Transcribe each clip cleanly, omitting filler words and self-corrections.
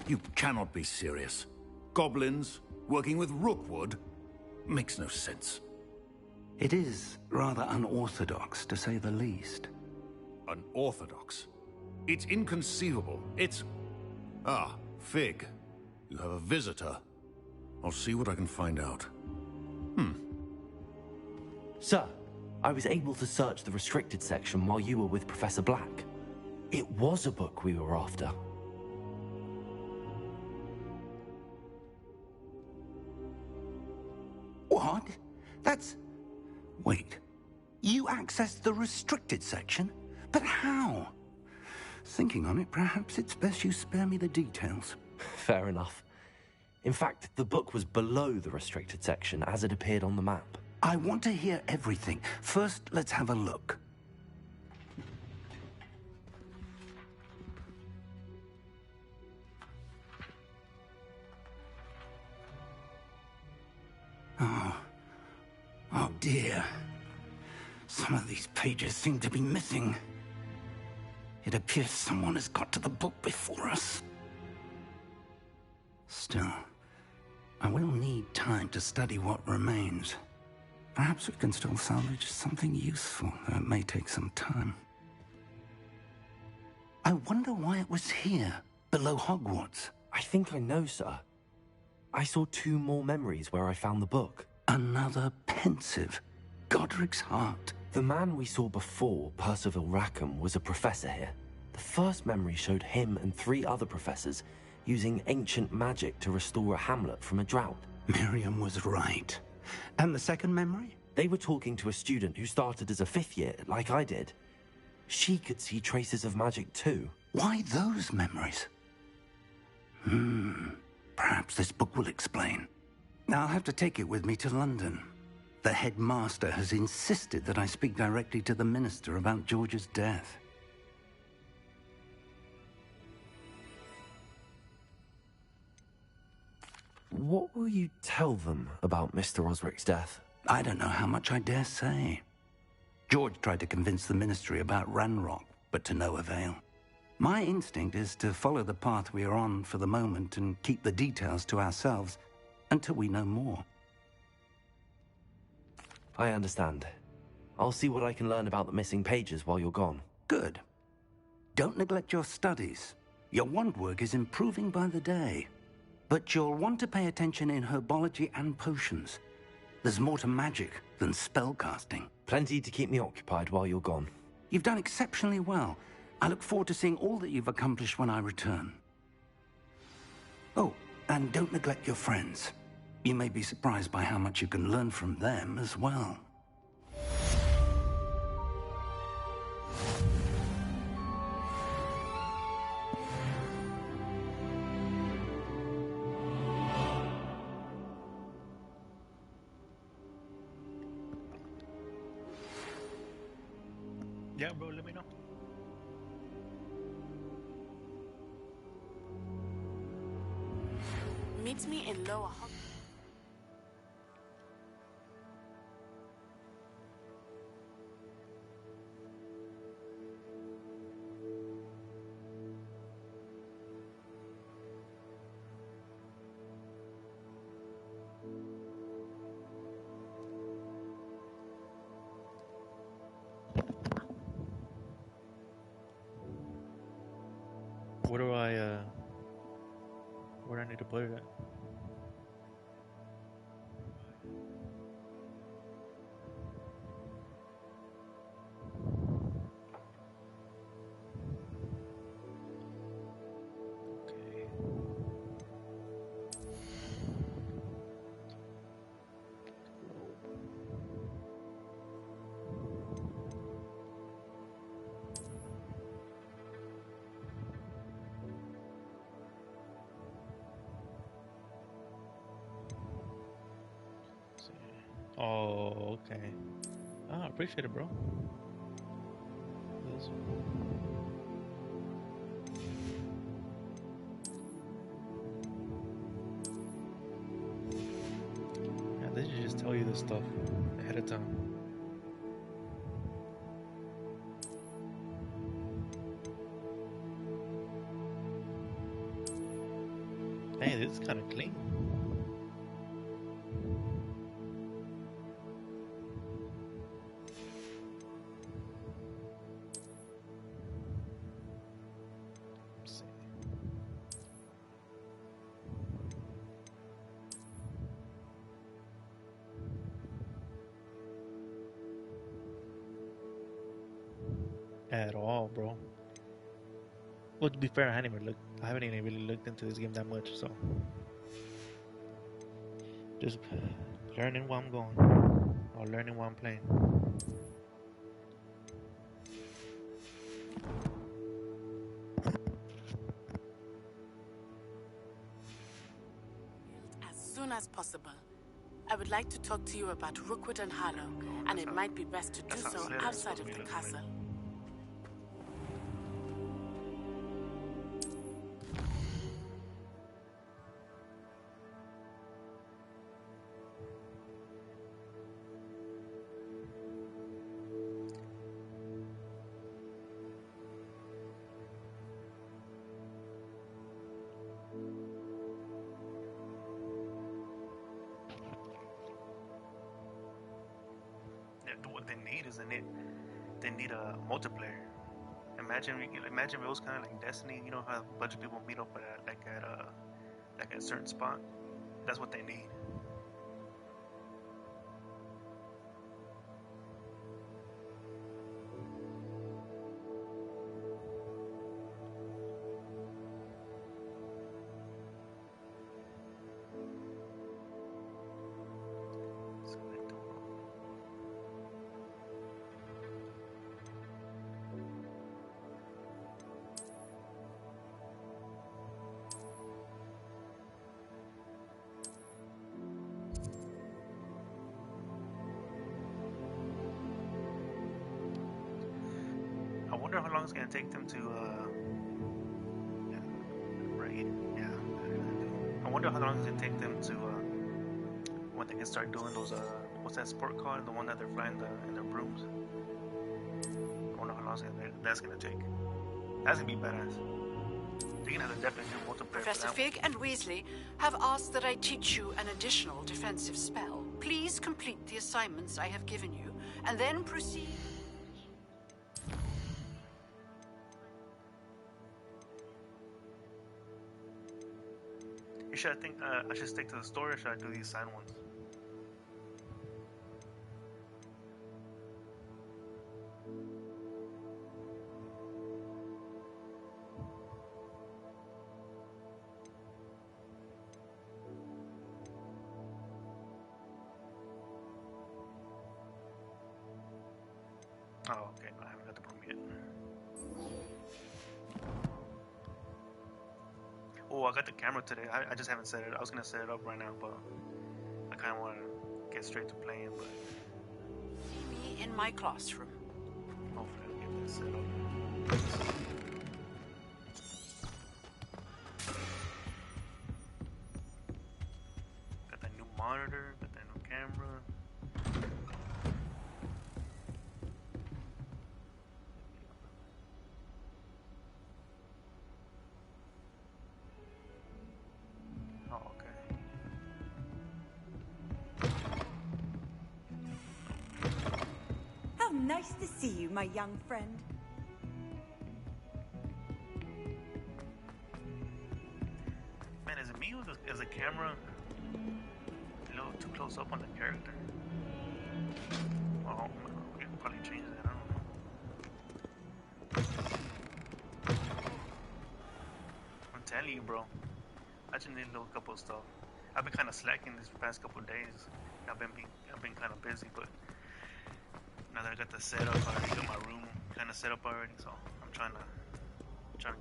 You cannot be serious. Goblins working with Rookwood makes no sense. It is rather unorthodox, to say the least. Unorthodox? It's inconceivable. It's... Ah, Fig. You have a visitor. I'll see what I can find out. Sir, I was able to search the restricted section while you were with Professor Black. It was a book we were after. What? That's... Wait. You accessed the restricted section? But how? Thinking on it, perhaps it's best you spare me the details. Fair enough. In fact, the book was below the restricted section as it appeared on the map. I want to hear everything. First, let's have a look. Oh dear. Some of these pages seem to be missing. It appears someone has got to the book before us. Still, I will need time to study what remains. Perhaps we can still salvage something useful, though it may take some time. I wonder why it was here, below Hogwarts. I think I know, sir. I saw 2 more memories where I found the book. Another pensive. Godric's heart. The man we saw before, Percival Rackham, was a professor here. The first memory showed him and 3 other professors using ancient magic to restore a hamlet from a drought. Miriam was right. And the second memory? They were talking to a student who started as a 5th year, like I did. She could see traces of magic too. Why those memories? Perhaps this book will explain. I'll have to take it with me to London. The headmaster has insisted that I speak directly to the minister about George's death. What will you tell them about Mr. Osric's death? I don't know how much I dare say. George tried to convince the ministry about Ranrock, but to no avail. My instinct is to follow the path we are on for the moment and keep the details to ourselves until we know more. I understand. I'll see what I can learn about the missing pages while you're gone. Good. Don't neglect your studies. Your wand work is improving by the day. But you'll want to pay attention in herbology and potions. There's more to magic than spellcasting. Plenty to keep me occupied while you're gone. You've done exceptionally well. I look forward to seeing all that you've accomplished when I return. Oh, and don't neglect your friends. You may be surprised by how much you can learn from them as well. Yeah, bro, let me know. Meet me in Lower Hogwarts. Where do I need to put it at? Okay. Oh, okay. Ah, appreciate it, bro. This. Yeah, they should just tell you this stuff ahead of time. Hey, this is kind of clean. Let's see. At all, bro. Well, to be fair, I haven't even really looked into this game that much, so just learning while I'm going or learning while I'm playing. As soon as possible. I would like to talk to you about Rookwood and Harlow, and it might be best to do so outside of the castle. What they need is they need a multiplayer. Imagine it was kind of like Destiny. You know how a bunch of people meet up at like at a certain spot. That's what they need. I wonder how long it's gonna take them to right, yeah. I wonder how long it's gonna take them to when they can start doing those what's that sport called? The one that they're flying in their brooms. I wonder how long that's gonna take. That's gonna be badass. They're gonna have to definitely do multiplayer. Professor Fig and Weasley have asked that I teach you an additional defensive spell. Please complete the assignments I have given you, and then proceed. I think I should stick to the story, or should I do these side ones? Oh, okay. I haven't got the broom yet. Oh, I got the camera today. I just haven't set it. I was gonna set it up right now, but I kind of want to get straight to playing. But See me in my classroom. hopefully I'll get that set up. Got that new monitor. Got that new camera. Oh, okay. How nice to see you, my young friend. Man, is it me or is the camera a little too close up on the character? Well, we can probably change that. I don't know. I'm telling you, bro. I just need a little couple of stuff. I've been kind of slacking these past couple of days. I've been kind of busy, but now that I got the setup, I already got my room kind of set up already. So I'm trying to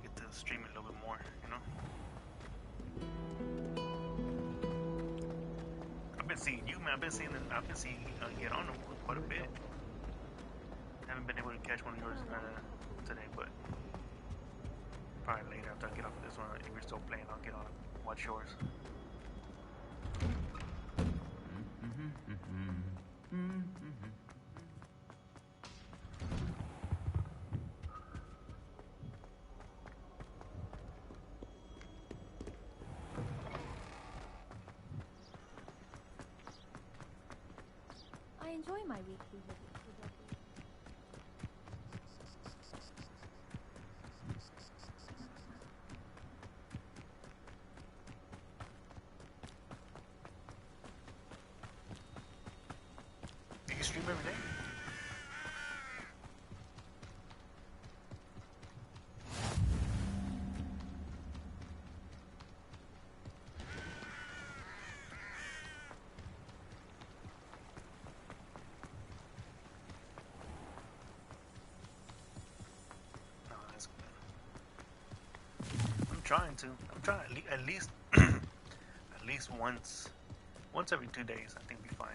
get to stream it a little bit more, you know. I've been seeing you, man. I've been seeing you get on quite a bit. I haven't been able to catch one of yours today, but probably later after I get off of this one. If you're still playing, I'll get on and watch yours. enjoy my weekly visits to Dudley. Do you stream every day? No, that's good. I'm trying to. I'm trying at least at least once every 2 days. I think be fine.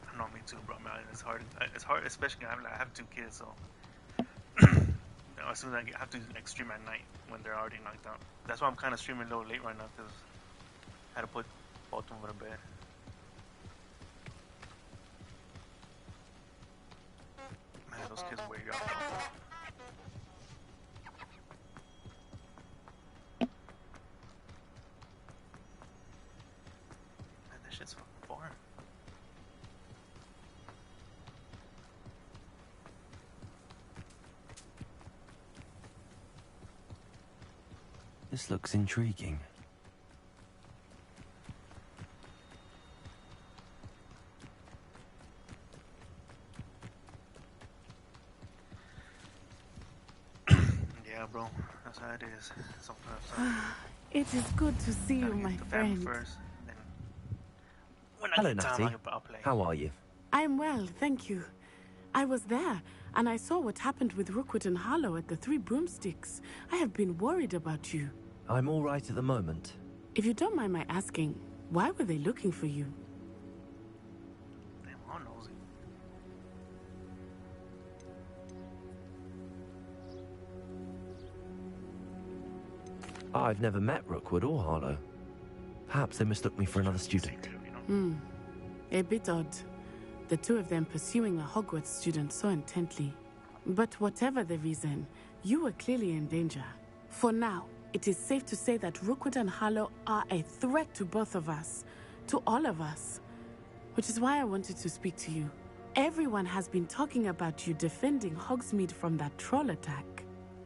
I know, me too, bro. Man, it's hard. It's hard, especially I have 2 kids, so as soon as I have to like stream at night when they're already knocked out. That's why I'm kind of streaming a little late right now, because I had to put both of them to bed. Man, those kids wear you out. Man, that shit's fucking boring. This looks intriguing. Yeah, bro. That's how it is. Sometimes. It is good to see you, Gotta my get the family friend. first, then when I Hello, get time, Natty. I'll play. How are you? I'm well, thank you. I was there, and I saw what happened with Rookwood and Harlow at the Three Broomsticks. I have been worried about you. I'm all right at the moment. If you don't mind my asking, why were they looking for you? Damn, I'm nosy. I've never met Rookwood or Harlow. Perhaps they mistook me for another student. A bit odd. The two of them pursuing a Hogwarts student so intently. But whatever the reason, you were clearly in danger. For now, it is safe to say that Rookwood and Harlow are a threat to both of us. To all of us. Which is why I wanted to speak to you. Everyone has been talking about you defending Hogsmeade from that troll attack.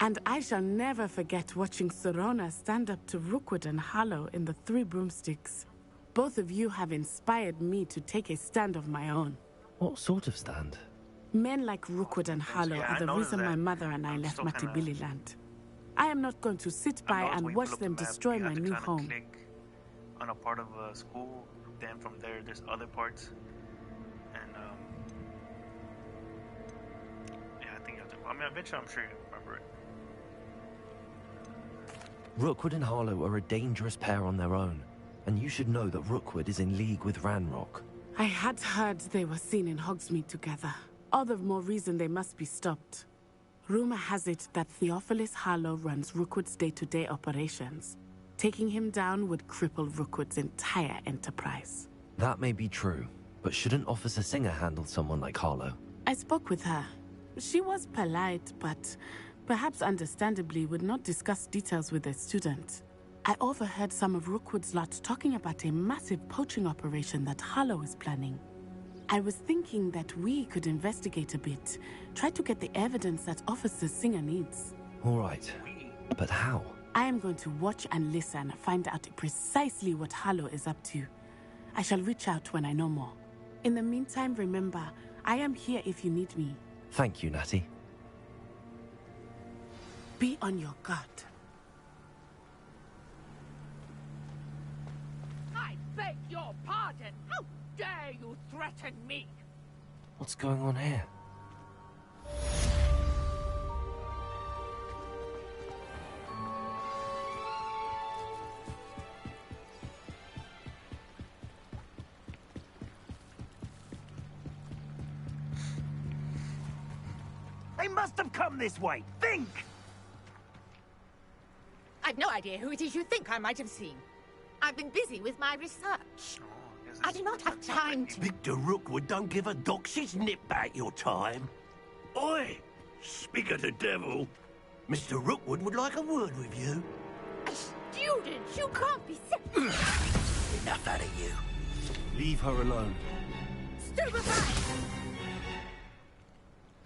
And I shall never forget watching Serona stand up to Rookwood and Harlow in the Three Broomsticks. Both of you have inspired me to take a stand of my own. What sort of stand? Men like Rookwood and Harlow Yeah, are I the noticed reason that. my mother and I I'm left still kinda- Matibili land. I am not going to sit I by noticed when and you watch pull up them the map, destroy you my have to new kinda home. click on a part of a school, then from there's other parts, and yeah, I think you have to. I mean, eventually, I'm sure you remember it. Rookwood and Harlow are a dangerous pair on their own, and you should know that Rookwood is in league with Ranrock. I had heard they were seen in Hogsmeade together. All the more reason they must be stopped. Rumor has it that Theophilus Harlow runs Rookwood's day-to-day operations. Taking him down would cripple Rookwood's entire enterprise. That may be true, but shouldn't Officer Singer handle someone like Harlow? I spoke with her. She was polite, but perhaps understandably would not discuss details with a student. I overheard some of Rookwood's lot talking about a massive poaching operation that Harlow is planning. I was thinking that we could investigate a bit, try to get the evidence that Officer Singer needs. All right, but how? I am going to watch and listen, find out precisely what Harlow is up to. I shall reach out when I know more. In the meantime, remember, I am here if you need me. Thank you, Natty. Be on your guard. I beg your pardon. How dare you threaten me? What's going on here? They must have come this way. Think! I've no idea who it is you think I might have seen. I've been busy with my research. Oh, I I do not have time to... Victor Rookwood don't give a doxy's nip back your time. Oi! Speak of the devil. Mr. Rookwood would like a word with you. A student? You can't be... Enough out of you. Leave her alone. Stupefy!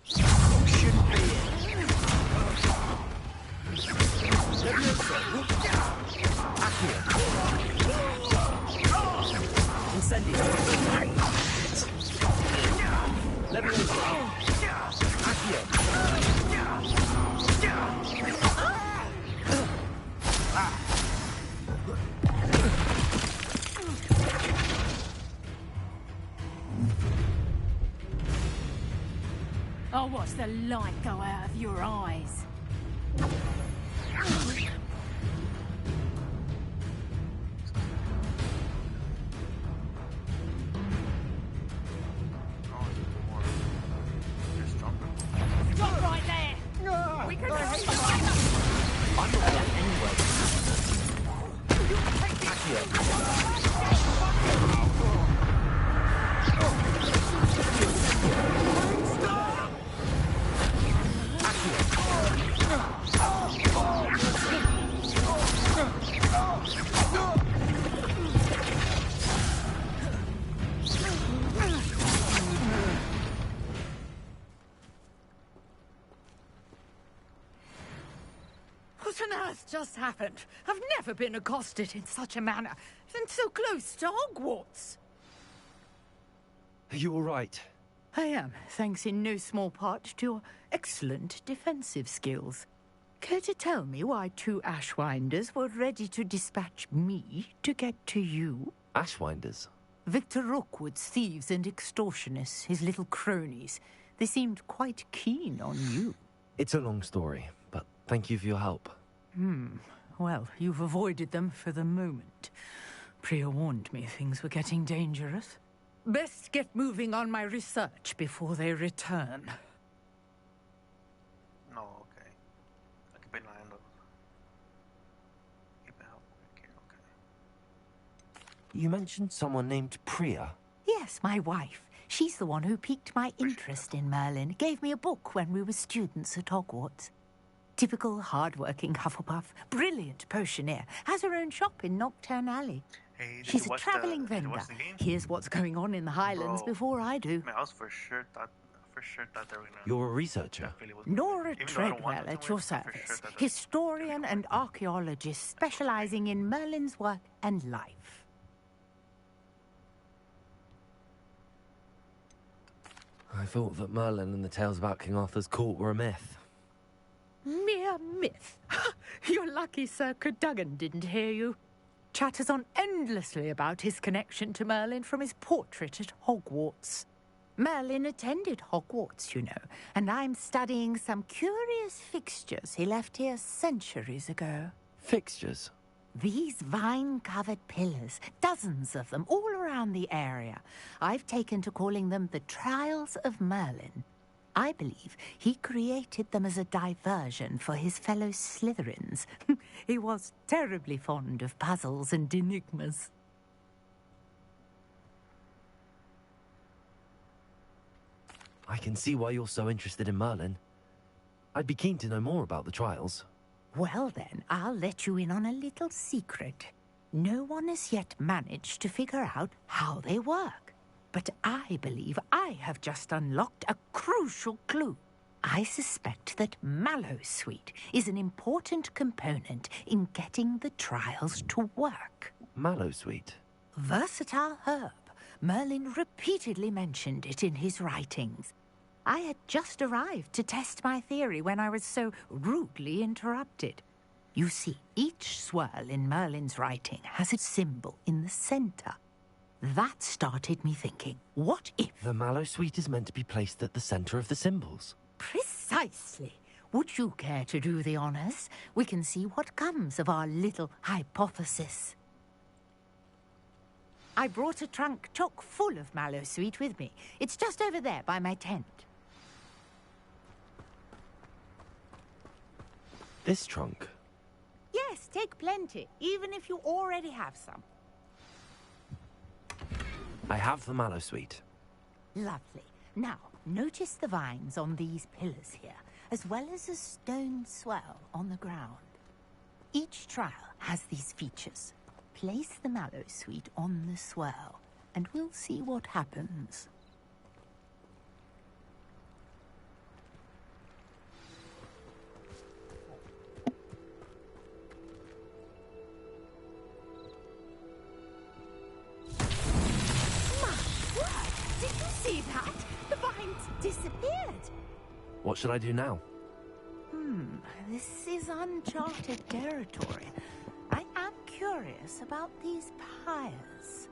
Shouldn't be here. I'll watch the light go out of your eyes. Stop right there! We can I'm not going anywhere. What on earth just happened? I've never been accosted in such a manner, and so close to Hogwarts. Are you all right? I am, thanks in no small part to your excellent defensive skills. Care to tell me why two Ashwinders were ready to dispatch me to get to you? Ashwinders? Victor Rookwood's thieves and extortionists, his little cronies. They seemed quite keen on you. It's a long story, but thank you for your help. Well, you've avoided them for the moment. Priya warned me things were getting dangerous. Best get moving on my research before they return. No, okay. I keep an eye on those. Keep it help. Okay. You mentioned someone named Priya. Yes, my wife. She's the one who piqued my interest in Merlin. Gave me a book when we were students at Hogwarts. Typical hard-working Hufflepuff. Brilliant potioneer. Has her own shop in Knockturn Alley. Hey, did She's you a watch travelling did you vendor. watch the game? Here's what's going on in the Highlands Bro. before I do. Man, I was for sure thought they were gonna. You're a researcher. really was- Nora even though I don't want Treadwell them at to your win, I'm for sure service. that they're Historian and archaeologist specialising in Merlin's work and life. I thought that Merlin and the tales about King Arthur's court were a myth. Mere myth. You're lucky Sir Cadogan didn't hear you. Chatters on endlessly about his connection to Merlin from his portrait at Hogwarts. Merlin attended Hogwarts, you know, and I'm studying some curious fixtures he left here centuries ago. Fixtures? These vine-covered pillars, dozens of them, all around the area. I've taken to calling them the Trials of Merlin. I believe he created them as a diversion for his fellow Slytherins. He was terribly fond of puzzles and enigmas. I can see why you're so interested in Merlin. I'd be keen to know more about the trials. Well then, I'll let you in on a little secret. No one has yet managed to figure out how they work. But I believe I have just unlocked a crucial clue. I suspect that Mallowsweet is an important component in getting the trials to work. Mallowsweet? Versatile herb. Merlin repeatedly mentioned it in his writings. I had just arrived to test my theory when I was so rudely interrupted. You see, each swirl in Merlin's writing has its symbol in the centre. That started me thinking, what if... The Mallowsweet is meant to be placed at the centre of the symbols. Precisely. Would you care to do the honours? We can see what comes of our little hypothesis. I brought a trunk chock full of Mallowsweet with me. It's just over there by my tent. This trunk? Yes, take plenty, even if you already have some. I have the mallow sweet. Lovely. Now, notice the vines on these pillars here, as well as a stone swell on the ground. Each trial has these features. Place the mallow sweet on the swell, and we'll see what happens. Did you see that? The vines disappeared. What should I do now? This is uncharted territory. I am curious about these pyres.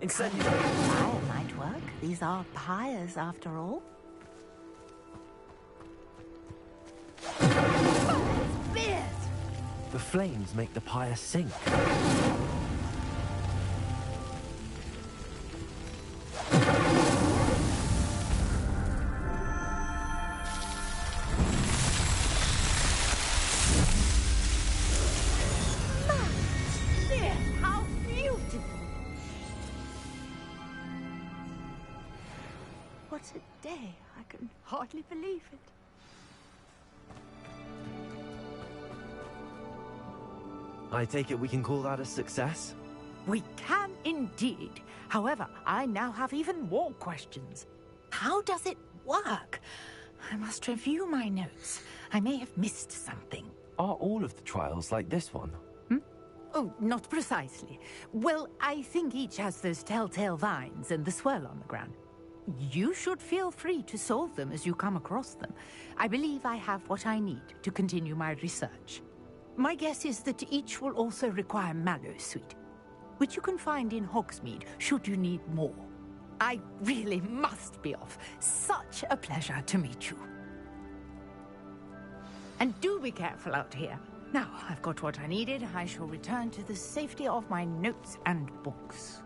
Incendiary. Fire might work. These are pyres, after all. Spears! The flames make the pyre sink. How beautiful! What a day. I can hardly believe it. I take it we can call that a success? We can indeed. However, I now have even more questions. How does it work? I must review my notes. I may have missed something. Are all of the trials like this one? Oh, not precisely. Well, I think each has those telltale vines and the swirl on the ground. You should feel free to solve them as you come across them. I believe I have what I need to continue my research. My guess is that each will also require mallow sweet, which you can find in Hogsmeade should you need more. I really must be off. Such a pleasure to meet you. And do be careful out here. Now I've got what I needed, I shall return to the safety of my notes and books.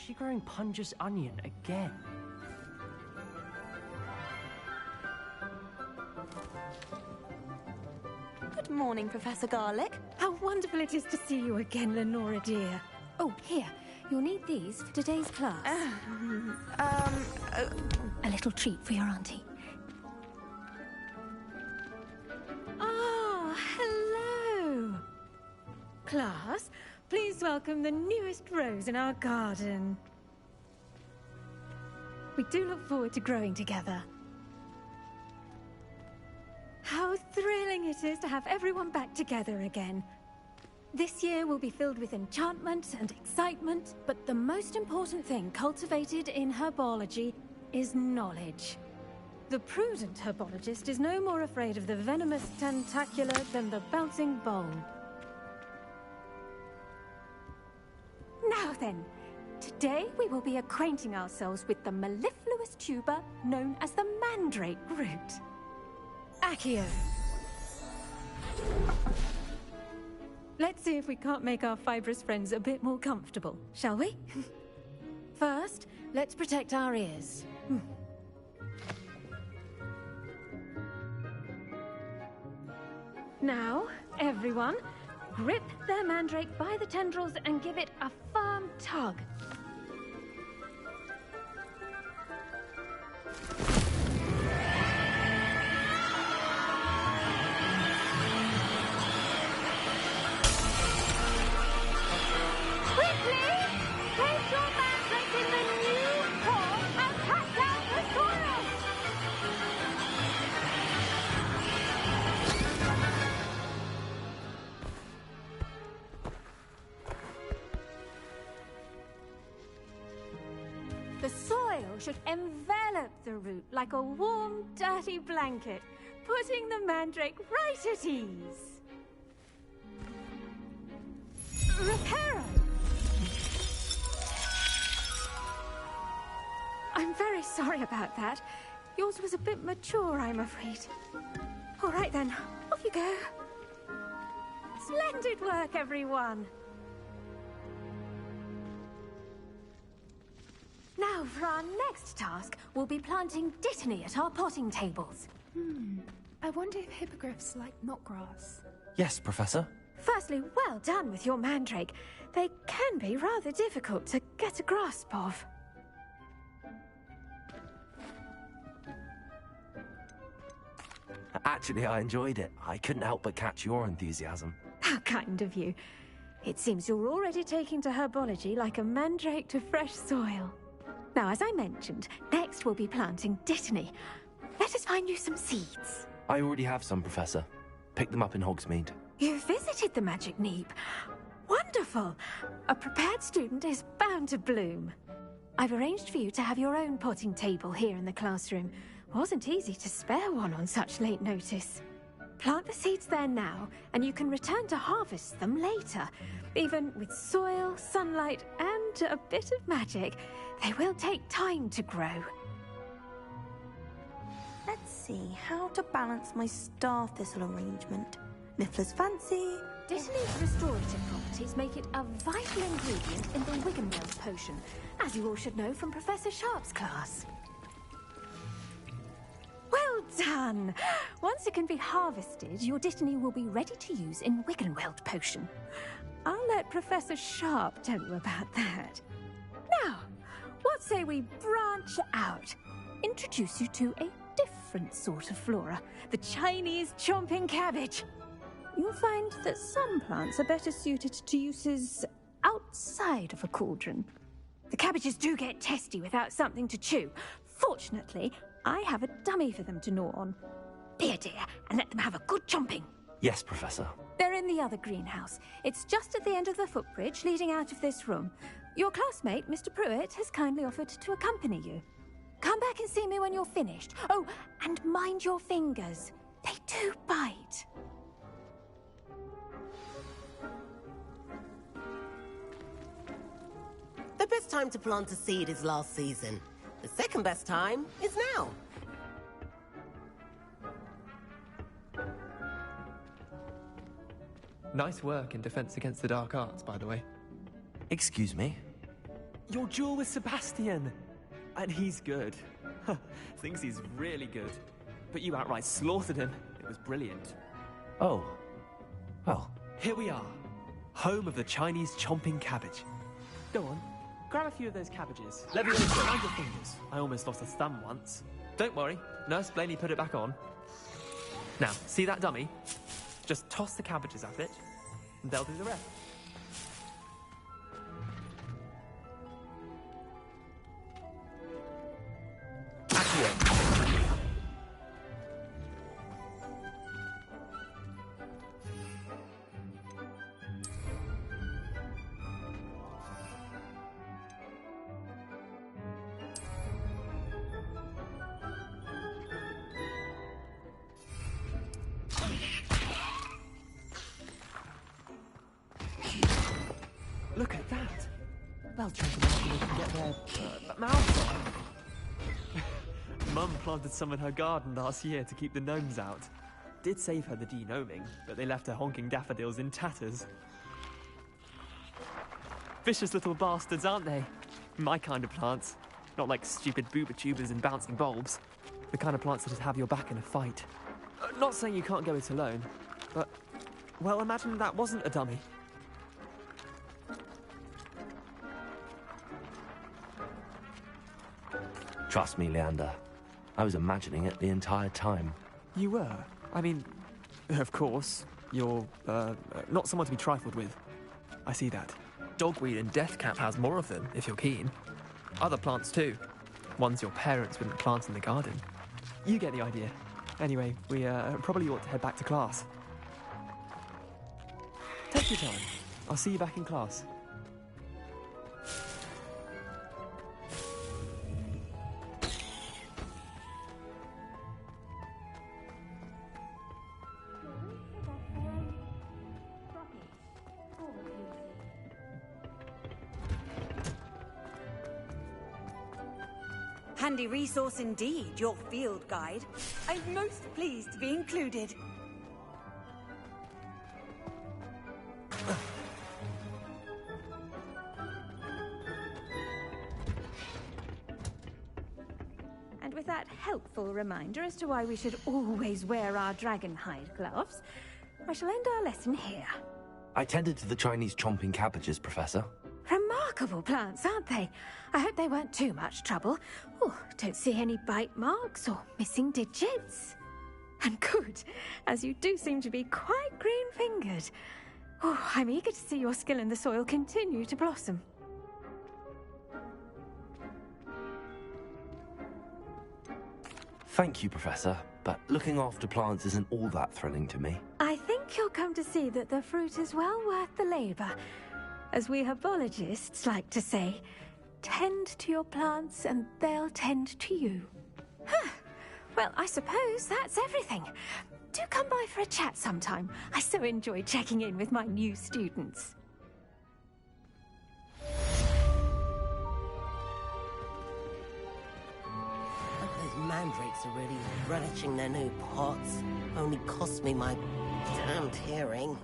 she growing Punja's onion again? Good morning, Professor Garlick. How wonderful it is to see you again, Lenora dear. Oh, here. You'll need these for today's class. A little treat for your auntie. Ah, hello. Class, please welcome the newest rose in our garden. We do look forward to growing together. How thrilling it is to have everyone back together again. This year will be filled with enchantment and excitement, but the most important thing cultivated in herbology is knowledge. The prudent herbologist is no more afraid of the venomous tentacular than the bouncing bowl. Now then, today we will be acquainting ourselves with the mellifluous tuber known as the mandrake root. Accio. Let's see if we can't make our fibrous friends a bit more comfortable, shall we? First, let's protect our ears. Now, everyone, grip their mandrake by the tendrils and give it a firm tug. The soil should envelop the root like a warm, dirty blanket, putting the mandrake right at ease. Reparo! I'm very sorry about that. Yours was a bit mature, I'm afraid. All right then, off you go. Splendid work, everyone. Now, for our next task, we'll be planting dittany at our potting tables. I wonder if hippogriffs like knotgrass. Yes, Professor. Firstly, well done with your mandrake. They can be rather difficult to get a grasp of. Actually, I enjoyed it. I couldn't help but catch your enthusiasm. How kind of you. It seems you're already taking to herbology like a mandrake to fresh soil. Now, as I mentioned, next we'll be planting dittany. Let us find you some seeds. I already have some, Professor. Picked them up in Hogsmeade. You visited the Magic Neep. Wonderful! A prepared student is bound to bloom. I've arranged for you to have your own potting table here in the classroom. Wasn't easy to spare one on such late notice. Plant the seeds there now, and you can return to harvest them later. Even with soil, sunlight, and a bit of magic, they will take time to grow. Let's see how to balance my star thistle arrangement. Niffler's fancy. Dittany's restorative properties make it a vital ingredient in the Wiggenweld potion, as you all should know from Professor Sharp's class. Well done! Once it can be harvested, your dittany will be ready to use in Wiggenweld potion. I'll let Professor Sharp tell you about that. Now, what say we branch out? Introduce you to a different sort of flora, the Chinese chomping cabbage. You'll find that some plants are better suited to uses outside of a cauldron. The cabbages do get testy without something to chew. Fortunately, I have a dummy for them to gnaw on. Here, dear, and let them have a good chomping. Yes, Professor. They're in the other greenhouse. It's just at the end of the footbridge leading out of this room. Your classmate, Mr. Pruitt, has kindly offered to accompany you. Come back and see me when you're finished. Oh, and mind your fingers. They do bite. The best time to plant a seed is last season. The second best time is now. Nice work in Defense Against the Dark Arts, by the way. Excuse me? Your duel with Sebastian! And he's good. Thinks he's really good. But you outright slaughtered him. It was brilliant. Oh. Well. Here we are. Home of the Chinese chomping cabbage. Go on. Grab a few of those cabbages. Leviosa, mind your fingers. I almost lost a thumb once. Don't worry. Nurse Blaney put it back on. Now, see that dummy? Just toss the cabbages at it, and they'll do the rest. Look at that! They'll train them so they can get their mouths on. Mum planted some in her garden last year to keep the gnomes out. Did save her the de-gnoming, but they left her honking daffodils in tatters. Vicious little bastards, aren't they? My kind of plants. Not like stupid booba tubers and bouncing bulbs. The kind of plants that'd have your back in a fight. Not saying you can't go it alone, but... well, imagine that wasn't a dummy. Trust me, Leander. I was imagining it the entire time. You were? I mean, of course. You're, not someone to be trifled with. I see that. Dogweed and deathcap has more of them, if you're keen. Other plants, too. Ones your parents wouldn't plant in the garden. You get the idea. Anyway, we, probably ought to head back to class. Take your time. I'll see you back in class. Handy resource indeed, your field guide. I'm most pleased to be included. And with that helpful reminder as to why we should always wear our dragon hide gloves, I shall end our lesson here. I tended to the Chinese chomping cabbages, Professor. Remarkable plants, aren't they? I hope they weren't too much trouble. Oh, don't see any bite marks or missing digits. And good, as you do seem to be quite green-fingered. Oh, I'm eager to see your skill in the soil continue to blossom. Thank you, Professor, but looking after plants isn't all that thrilling to me. I think you'll come to see that the fruit is well worth the labour. As we herbologists like to say, tend to your plants and they'll tend to you. Huh. Well, I suppose that's everything. Do come by for a chat sometime. I so enjoy checking in with my new students. Those mandrakes are really relishing their new pots. Only cost me my damned hearing.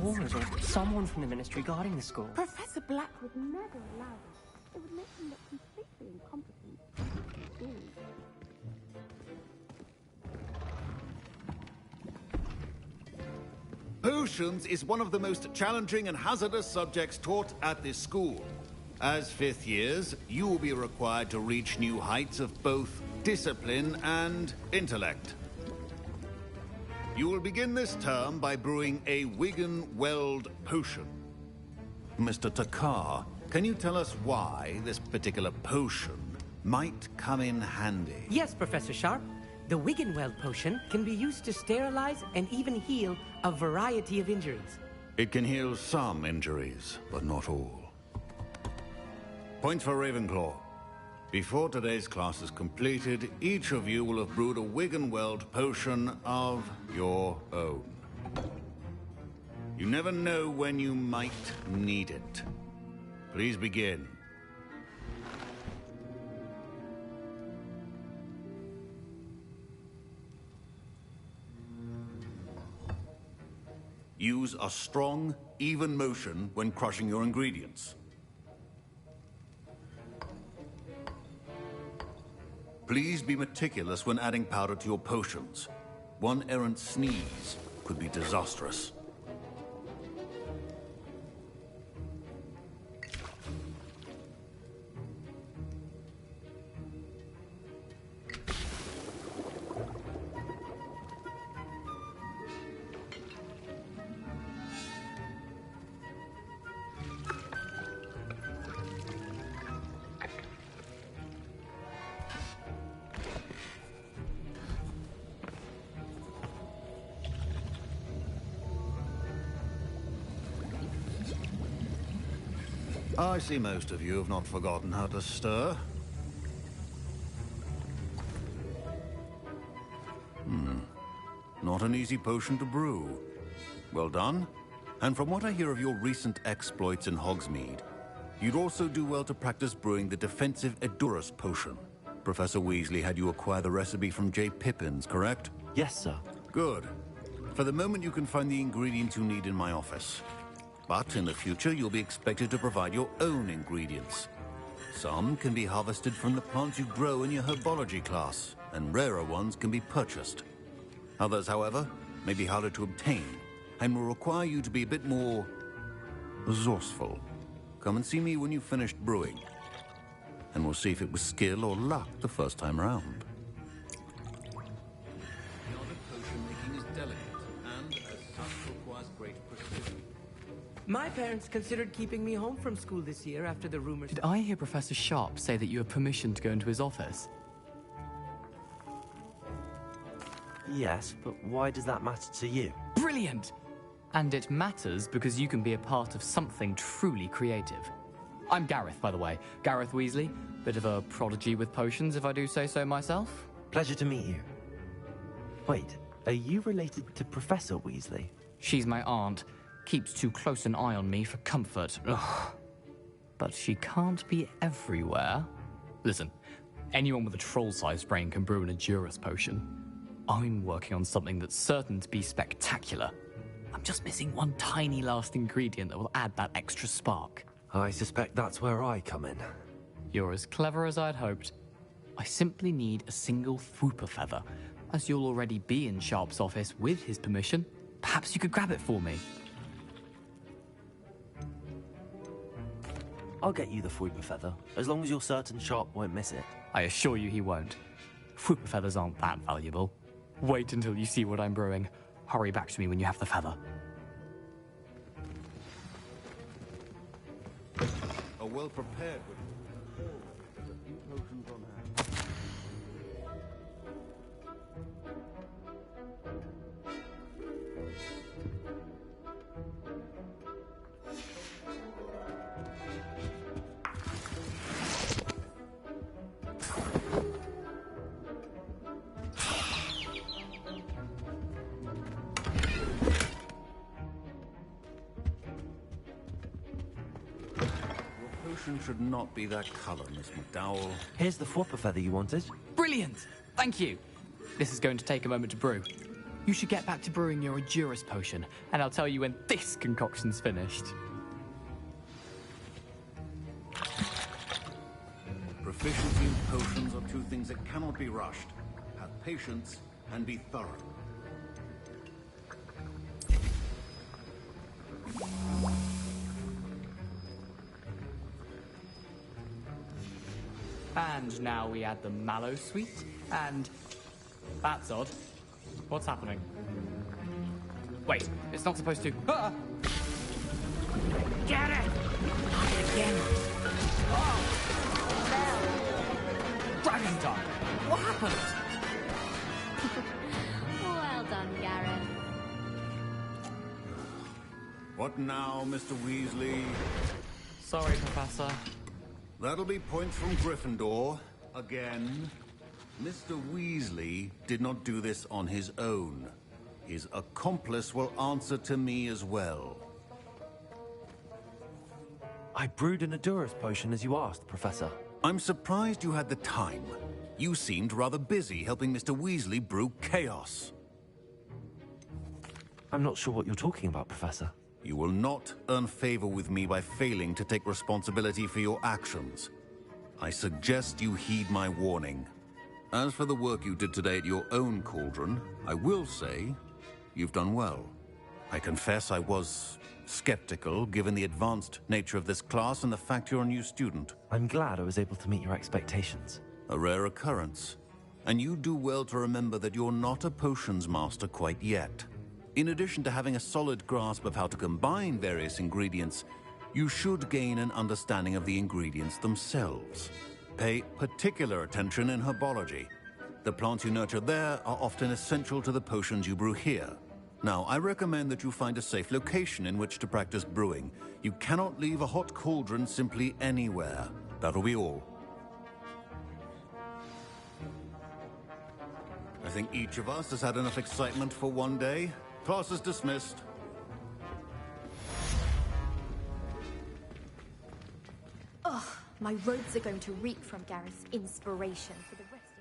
Orders or someone from the ministry guarding the school. Professor Black would never allow this. It would make him look completely incompetent. Potions is one of the most challenging and hazardous subjects taught at this school. As fifth years, you will be required to reach new heights of both discipline and intellect. You will begin this term by brewing a Wiggenweld potion. Mr. Takar, can you tell us why this particular potion might come in handy? Yes, Professor Sharp. The Wiggenweld potion can be used to sterilize and even heal a variety of injuries. It can heal some injuries, but not all. Points for Ravenclaw. Before today's class is completed, each of you will have brewed a Wiggenweld potion of your own. You never know when you might need it. Please begin. Use a strong, even motion when crushing your ingredients. Please be meticulous when adding powder to your potions. One errant sneeze could be disastrous. I see most of you have not forgotten how to stir. Not an easy potion to brew. Well done. And from what I hear of your recent exploits in Hogsmeade, you'd also do well to practice brewing the defensive Edurus potion. Professor Weasley had you acquire the recipe from J. Pippins, correct? Yes, sir. Good. For the moment, you can find the ingredients you need in my office. But in the future, you'll be expected to provide your own ingredients. Some can be harvested from the plants you grow in your herbology class, and rarer ones can be purchased. Others, however, may be harder to obtain, and will require you to be a bit more resourceful. Come and see me when you've finished brewing, and we'll see if it was skill or luck the first time around. The art of potion making is delicate, and as such requires great precision. My parents considered keeping me home from school this year after the rumors. Did I hear Professor Sharp say that you have permission to go into his office? Yes, but why does that matter to you? Brilliant! And it matters because you can be a part of something truly creative. I'm Gareth, by the way. Gareth Weasley. Bit of a prodigy with potions, if I do say so myself. Pleasure to meet you. Wait, are you related to Professor Weasley? She's my aunt. Keeps too close an eye on me for comfort. Ugh. But she can't be everywhere. Listen, anyone with a troll-sized brain can brew an Edurus potion. I'm working on something that's certain to be spectacular. I'm just missing one tiny last ingredient that will add that extra spark. I suspect that's where I come in. You're as clever as I'd hoped. I simply need a single Fwooper feather. As you'll already be in Sharp's office with his permission, perhaps you could grab it for me. I'll get you the Fwooper feather, as long as you're certain Sharp won't miss it. I assure you he won't. Fwooper feathers aren't that valuable. Wait until you see what I'm brewing. Hurry back to me when you have the feather. Are well prepared with a few potions on hand. Should not be that color, Miss McDowell. Here's the Fwooper feather you wanted. Brilliant! Thank you! This is going to take a moment to brew. You should get back to brewing your Edurus potion, and I'll tell you when this concoction's finished. Proficiency and potions are two things that cannot be rushed. Have patience and be thorough. And now we add the mallow sweet, and... That's odd. What's happening? Wait, it's not supposed to... Ah! Get it! Again. Oh! Dragon Tongue! What happened? Well done, Gareth. What now, Mr. Weasley? Sorry, Professor. That'll be points from Gryffindor. Again. Mr. Weasley did not do this on his own. His accomplice will answer to me as well. I brewed an Adurus potion as you asked, Professor. I'm surprised you had the time. You seemed rather busy helping Mr. Weasley brew chaos. I'm not sure what you're talking about, Professor. You will not earn favor with me by failing to take responsibility for your actions. I suggest you heed my warning. As for the work you did today at your own cauldron, I will say you've done well. I confess I was skeptical, given the advanced nature of this class and the fact you're a new student. I'm glad I was able to meet your expectations. A rare occurrence. And you do well to remember that you're not a potions master quite yet. In addition to having a solid grasp of how to combine various ingredients, you should gain an understanding of the ingredients themselves. Pay particular attention in herbology. The plants you nurture there are often essential to the potions you brew here. Now, I recommend that you find a safe location in which to practice brewing. You cannot leave a hot cauldron simply anywhere. That'll be all. I think each of us has had enough excitement for one day. Class is dismissed. Ugh, my robes are going to reek from Gareth's inspiration for the rest of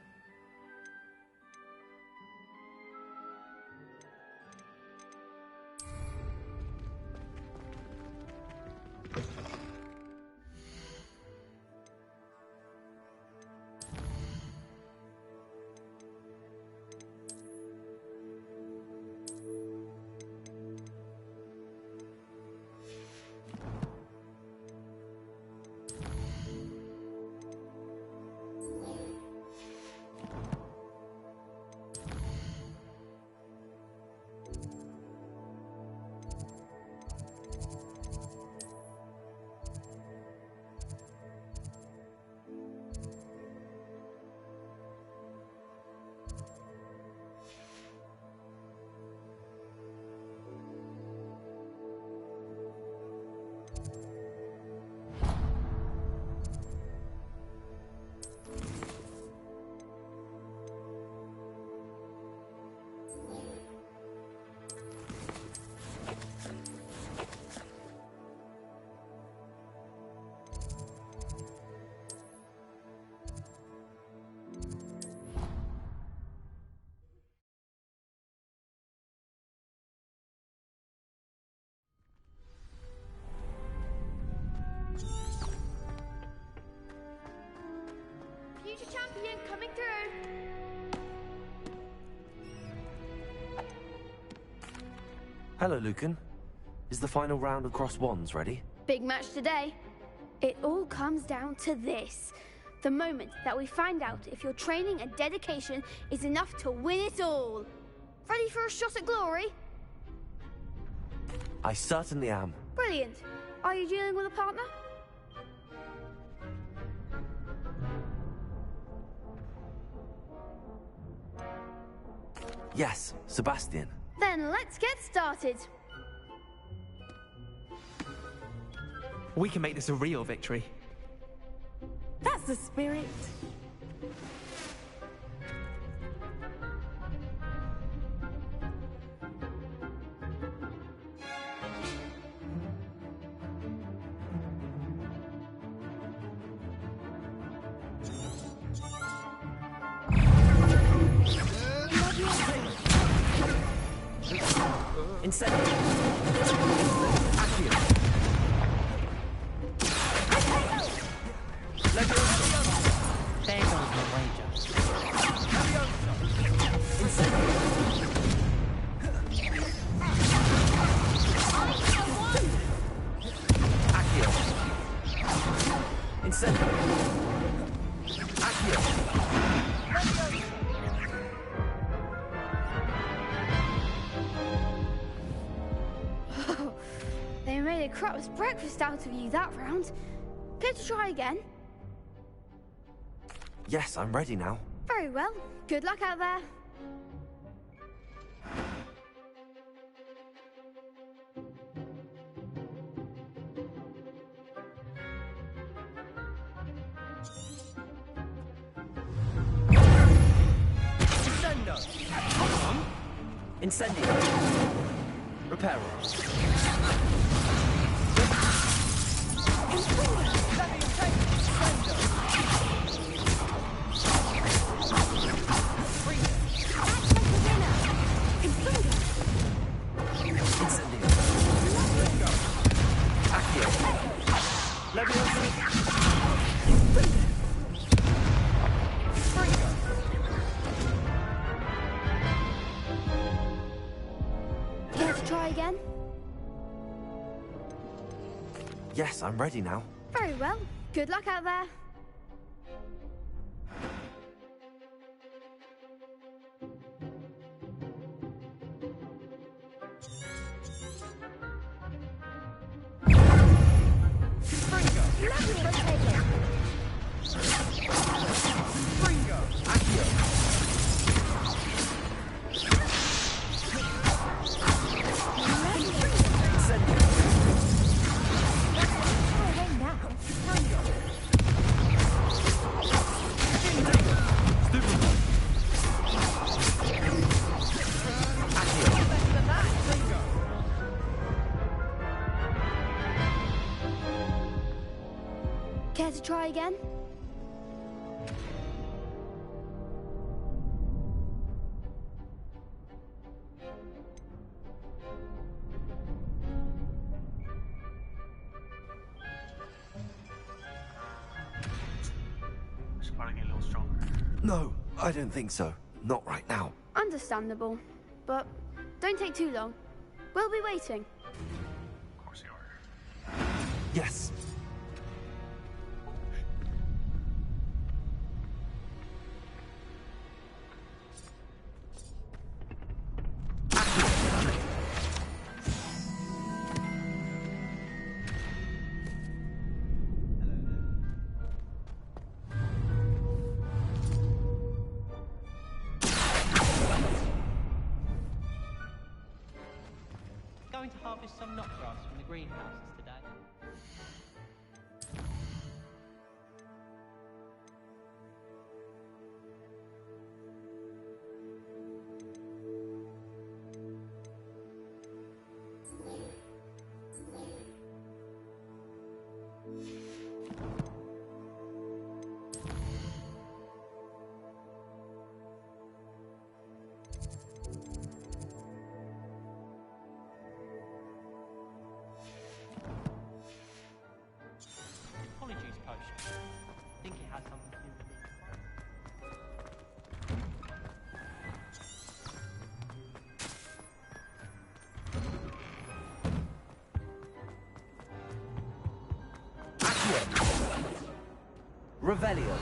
Future champion coming through. Hello, Lucan. Is the final round of cross wands ready? Big match today. It all comes down to this. The moment that we find out if your training and dedication is enough to win it all. Ready for a shot at glory? I certainly am. Brilliant. Are you dealing with a partner? Yes, Sebastian. Then let's get started. We can make this a real victory. That's the spirit. Incendio. Accio. They made a crap's breakfast out of you that round. Care to try again? Yes, I'm ready now. Very well. Good luck out there. Incendio. Reparo. Care to try again? Yes, I'm ready now. Very well. Good luck out there. Care to try again? Should probably get a little stronger. No, I don't think so. Not right now. Understandable. But don't take too long. We'll be waiting. Of course you are. Yes. Going to harvest some knotgrass from the greenhouses today. Apologies, potion. I think it has something to do with it. Revelio.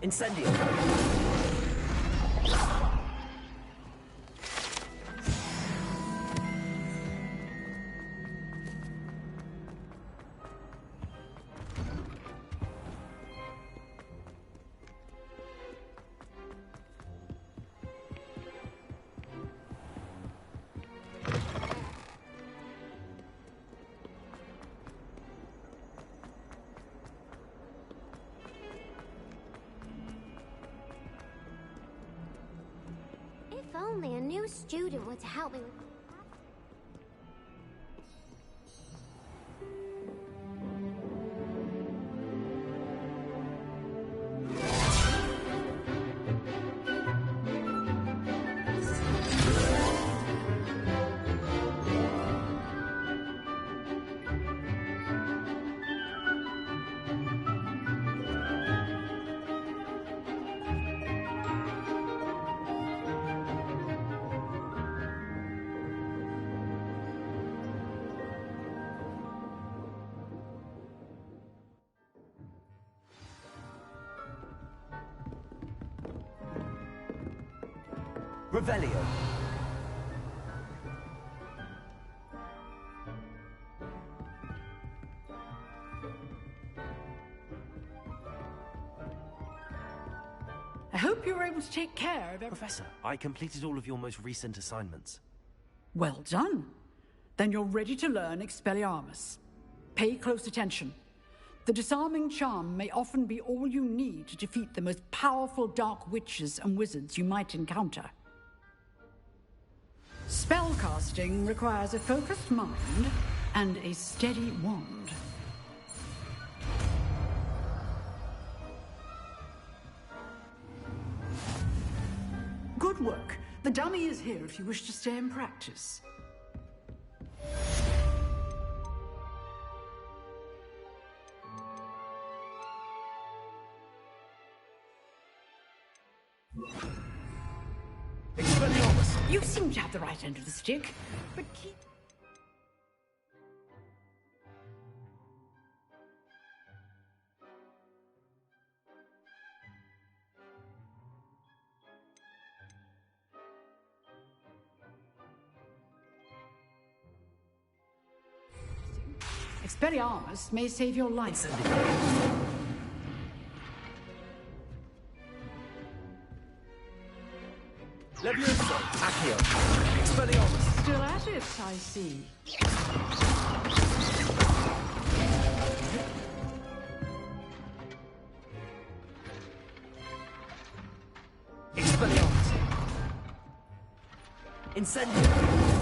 Incendio. If only a new student were to help me with... Revelio. I hope you were able to take care of everything. Professor, I completed all of your most recent assignments. Well done. Then you're ready to learn Expelliarmus. Pay close attention. The disarming charm may often be all you need to defeat the most powerful dark witches and wizards you might encounter. Spellcasting requires a focused mind and a steady wand. Good work. The dummy is here if you wish to stay and practice. You seem to have the right end of the stick, but keep... Expelliarmus may save your life. Levioso, Accio, Expelliarmus. Still at it, I see. Expelliarmus. Incendio.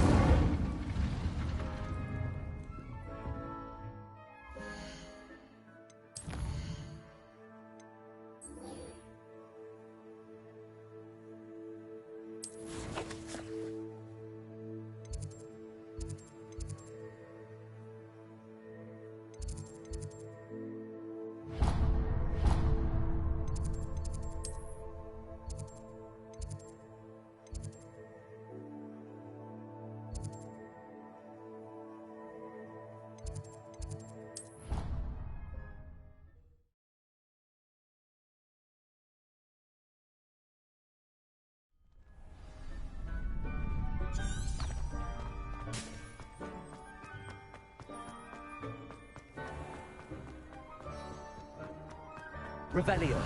Revelio.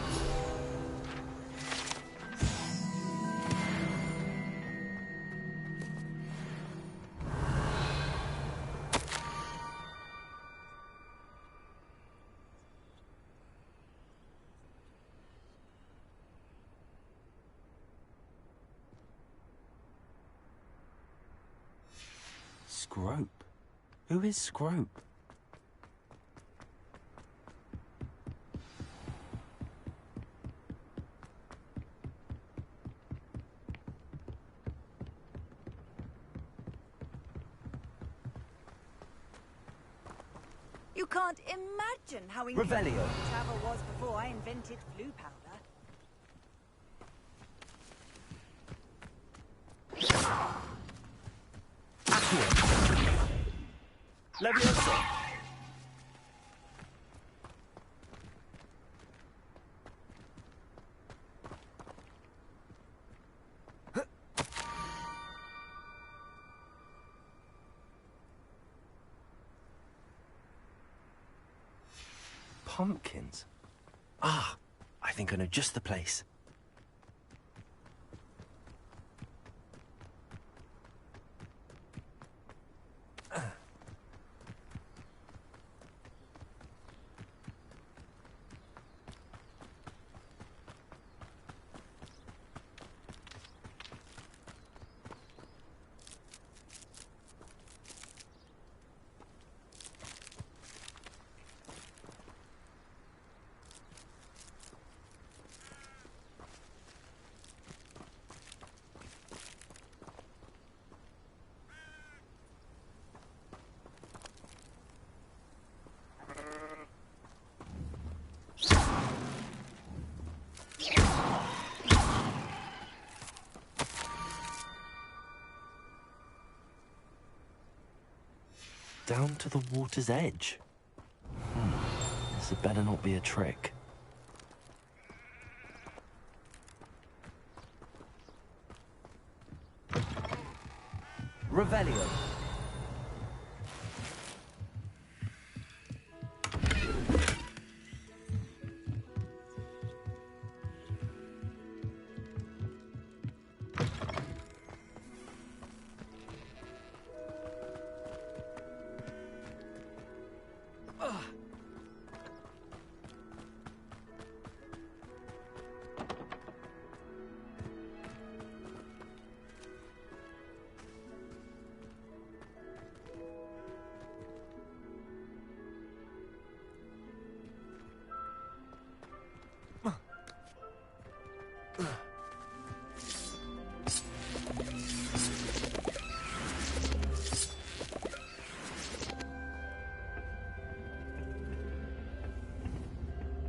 Scrope? Who is Scrope? You can't imagine how Revelio. travel was before I invented blue powder. Accio. Levioso. Pumpkins? Ah, I think I know just the place. Down to the water's edge. This had better not be a trick. Revelio.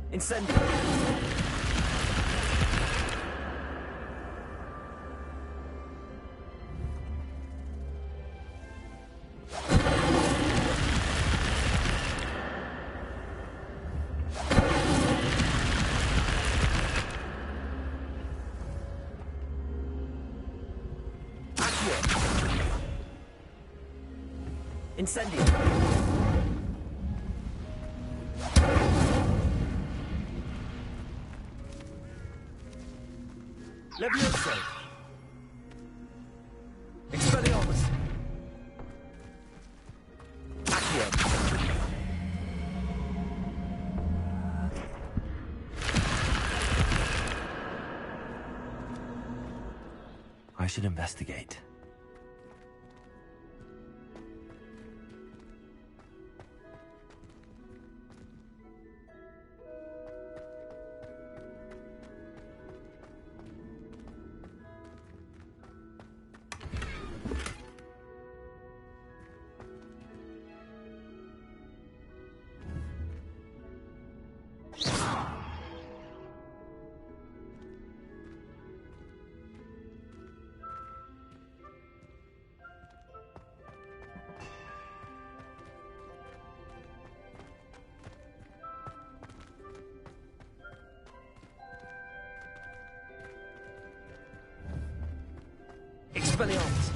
Incendio. Incendio. Levioso. Expelliarmus. Accio. I should investigate. Expelliarmus.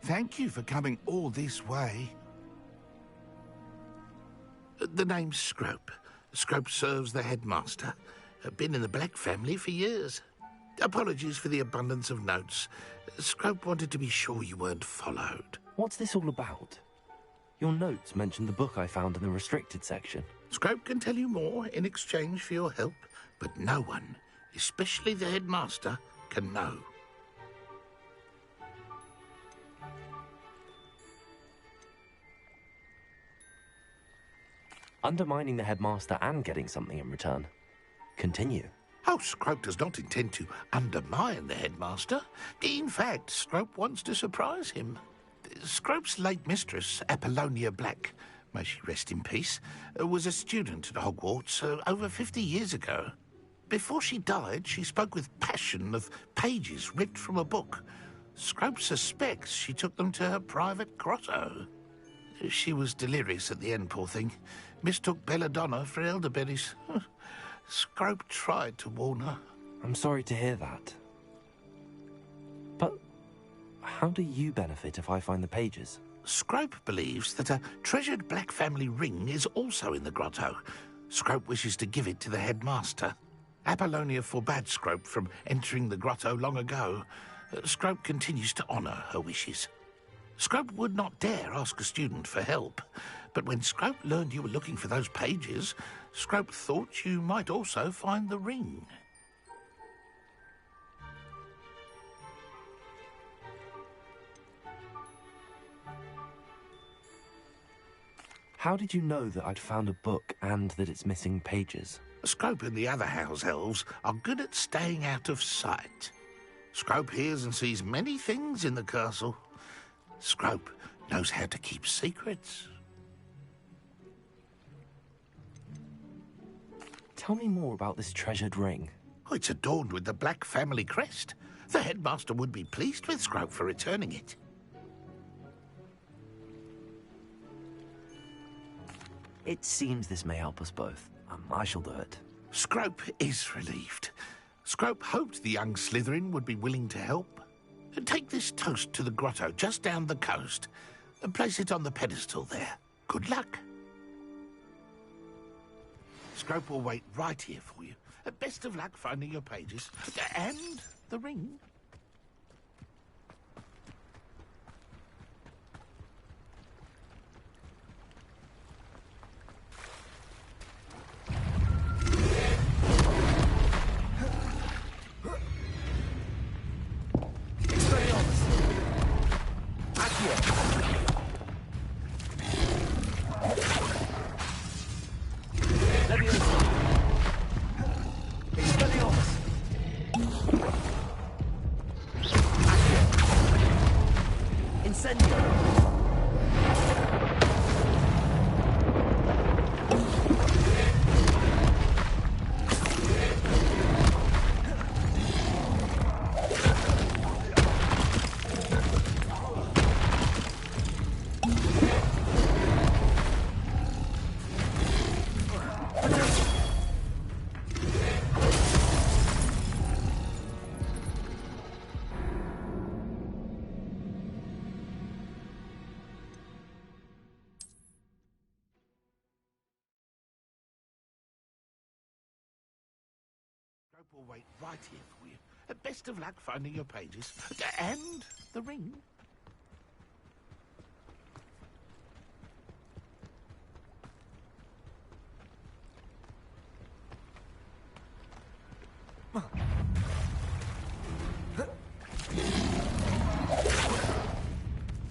Thank you for coming all this way. The name's Scrope. Scrope serves the headmaster. Been in the Black family for years. Apologies for the abundance of notes. Scrope wanted to be sure you weren't followed. What's this all about? Your notes mentioned the book I found in the restricted section. Scrope can tell you more in exchange for your help, but no one, especially the headmaster, can know. Undermining the headmaster and getting something in return. Continue. Oh, Scrope does not intend to undermine the headmaster. In fact, Scrope wants to surprise him. Scrope's late mistress, Apollonia Black, may she rest in peace, was a student at Hogwarts over 50 years ago. Before she died, she spoke with passion of pages ripped from a book. Scrope suspects she took them to her private grotto. She was delirious at the end, poor thing. Mistook belladonna for elderberries. Scrope tried to warn her. I'm sorry to hear that. But how do you benefit if I find the pages? Scrope believes that a treasured Black family ring is also in the grotto. Scrope wishes to give it to the headmaster. Apollonia forbade Scrope from entering the grotto long ago. Scrope continues to honour her wishes. Scrope would not dare ask a student for help, but when Scrope learned you were looking for those pages, Scrope thought you might also find the ring. How did you know that I'd found a book and that it's missing pages? Scrope and the other house elves are good at staying out of sight. Scrope hears and sees many things in the castle. Scrope knows how to keep secrets. Tell me more about this treasured ring. Oh, it's adorned with the Black family crest. The headmaster would be pleased with Scrope for returning it. It seems this may help us both. I shall do it. Scrope is relieved. Scrope hoped the young Slytherin would be willing to help. Take this toast to the grotto just down the coast and place it on the pedestal there. Good luck. Scrope will wait right here for you. Best of luck finding your pages and the ring. Will wait right here for you. Best of luck finding your pages and the ring.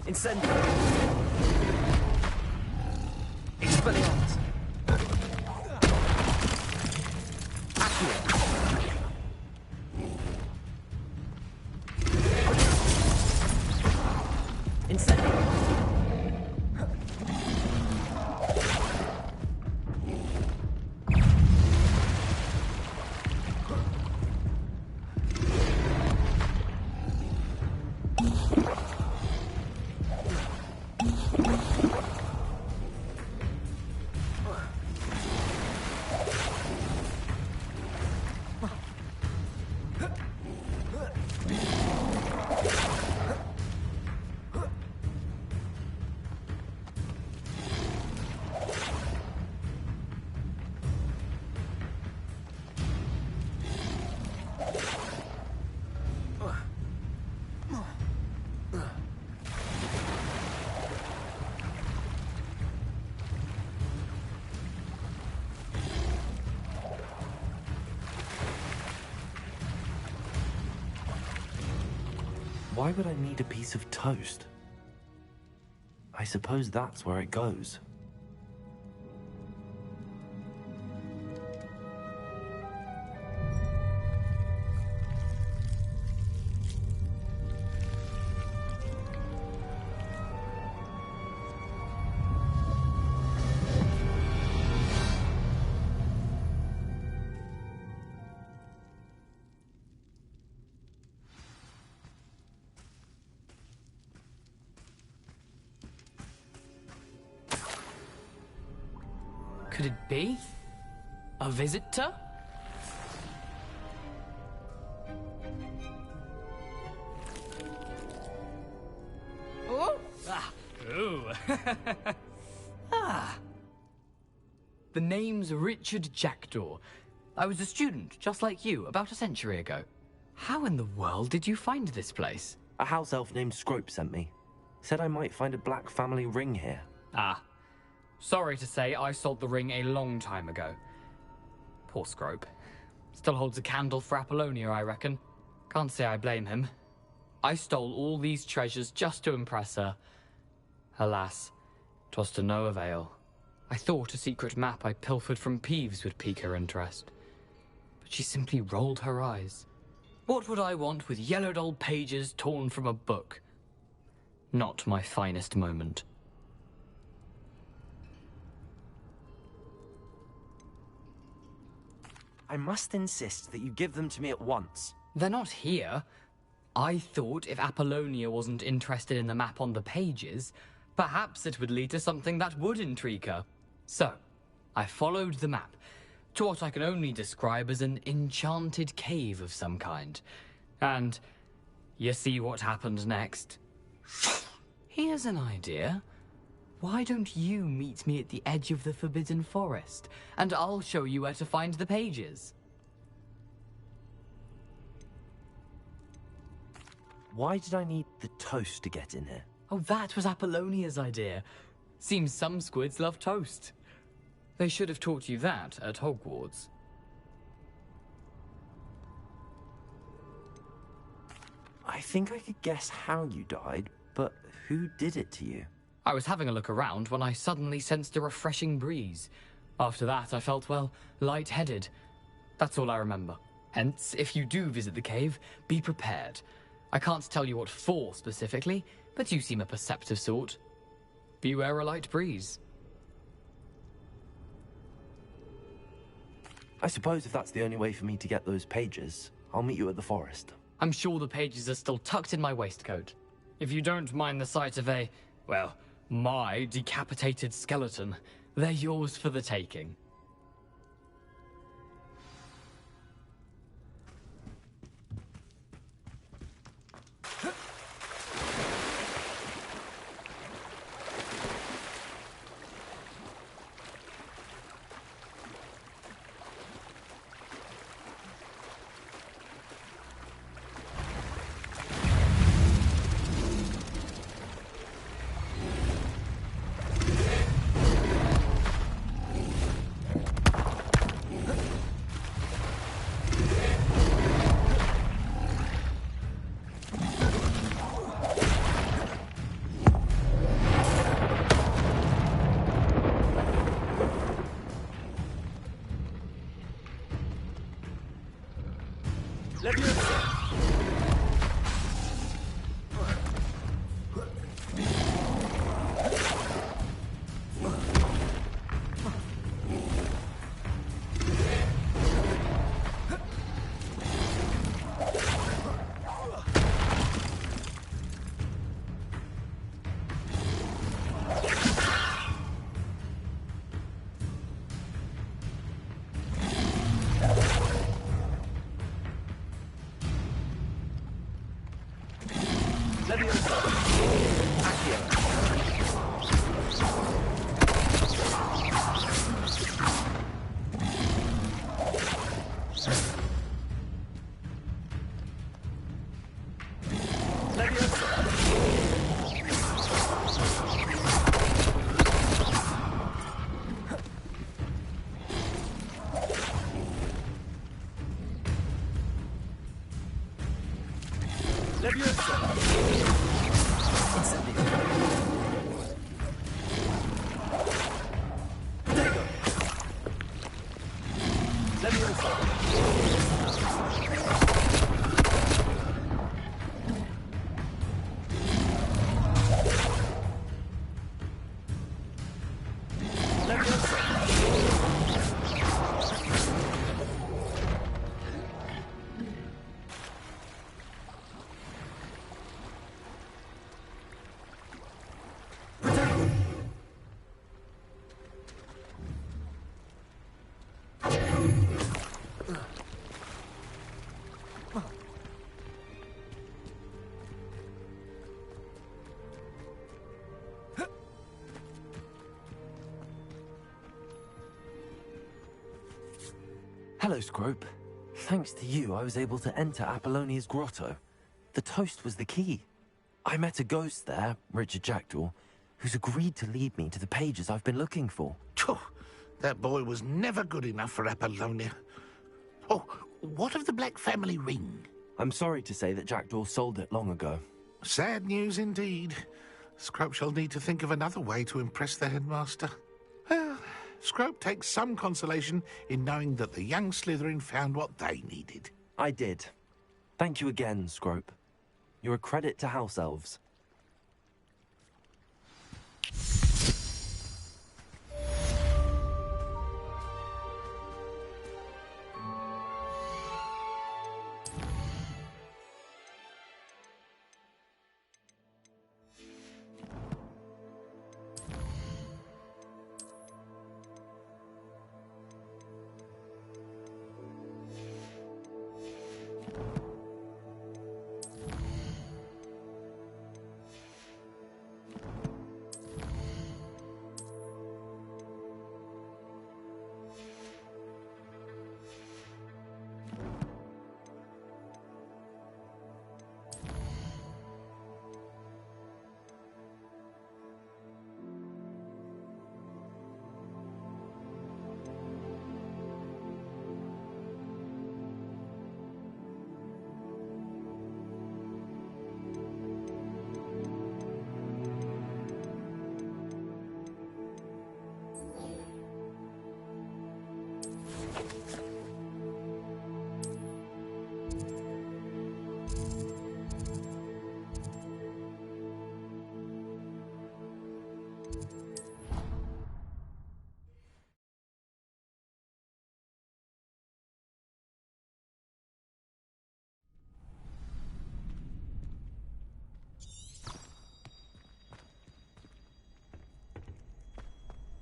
Incendio. Expelliarmus. Why would I need a piece of toast? I suppose that's where it goes. Could it be? A visitor? Oh! Ah! Ooh! Ah! The name's Richard Jackdaw. I was a student, just like you, about a century ago. How in the world did you find this place? A house elf named Scrope sent me. Said I might find a Black family ring here. Ah. Sorry to say, I sold the ring a long time ago. Poor Scrope. Still holds a candle for Apollonia, I reckon. Can't say I blame him. I stole all these treasures just to impress her. Alas, 'twas to no avail. I thought a secret map I pilfered from Peeves would pique her interest. But she simply rolled her eyes. What would I want with yellowed old pages torn from a book? Not my finest moment. I must insist that you give them to me at once. They're not here. I thought if Apollonia wasn't interested in the map on the pages, perhaps it would lead to something that would intrigue her. So, I followed the map to what I can only describe as an enchanted cave of some kind. And you see what happened next? Here's an idea. Why don't you meet me at the edge of the Forbidden Forest, and I'll show you where to find the pages. Why did I need the toast to get in here? Oh, that was Apollonia's idea. Seems some squids love toast. They should have taught you that at Hogwarts. I think I could guess how you died, but who did it to you? I was having a look around when I suddenly sensed a refreshing breeze. After that, I felt, well, lightheaded. That's all I remember. Hence, if you do visit the cave, be prepared. I can't tell you what for specifically, but you seem a perceptive sort. Beware a light breeze. I suppose if that's the only way for me to get those pages, I'll meet you at the forest. I'm sure the pages are still tucked in my waistcoat. If you don't mind the sight of a, well, my decapitated skeleton, they're yours for the taking. Hello, Scrope. Thanks to you, I was able to enter Apollonia's grotto. The toast was the key. I met a ghost there, Richard Jackdaw, who's agreed to lead me to the pages I've been looking for. That boy was never good enough for Apollonia. Oh, what of the Black family ring? I'm sorry to say that Jackdaw sold it long ago. Sad news indeed. Scrope shall need to think of another way to impress the headmaster. Well, Scrope takes some consolation in knowing that the young Slytherin found what they needed. I did. Thank you again, Scrope. You're a credit to House Elves.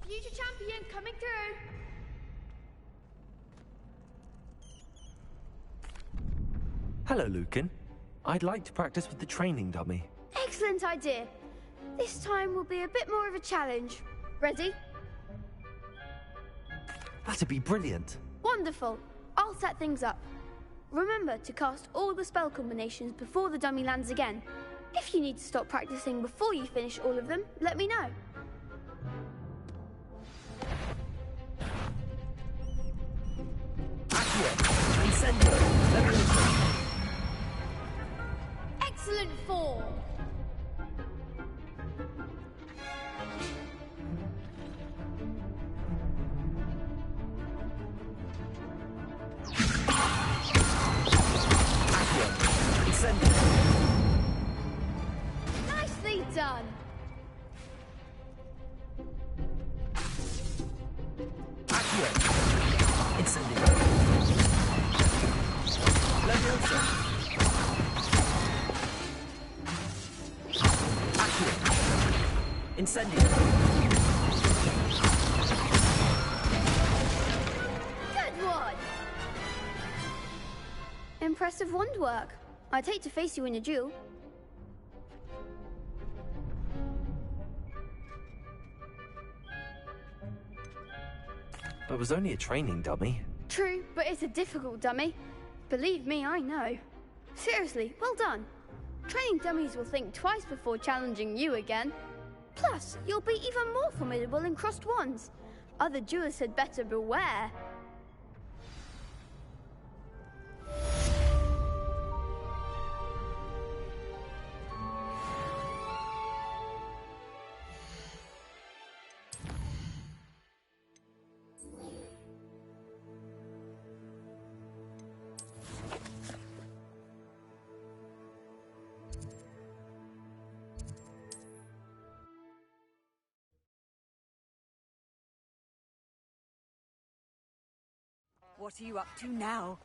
Future champion coming through. Hello, Lucan. I'd like to practice with the training dummy. Excellent idea. This time will be a bit more of a challenge. Ready? That'd be brilliant. Wonderful. I'll set things up. Remember to cast all the spell combinations before the dummy lands again. If you need to stop practicing before you finish all of them, let me know. Excellent form. Nicely done. Incendio. Good one. Impressive wand work. I'd hate to face you in a duel. It was only a training dummy. True, but it's a difficult dummy. Believe me, I know. Seriously, well done. Training dummies will think twice before challenging you again. Plus, you'll be even more formidable in crossed wands. Other duelists had better beware. What are you up to now?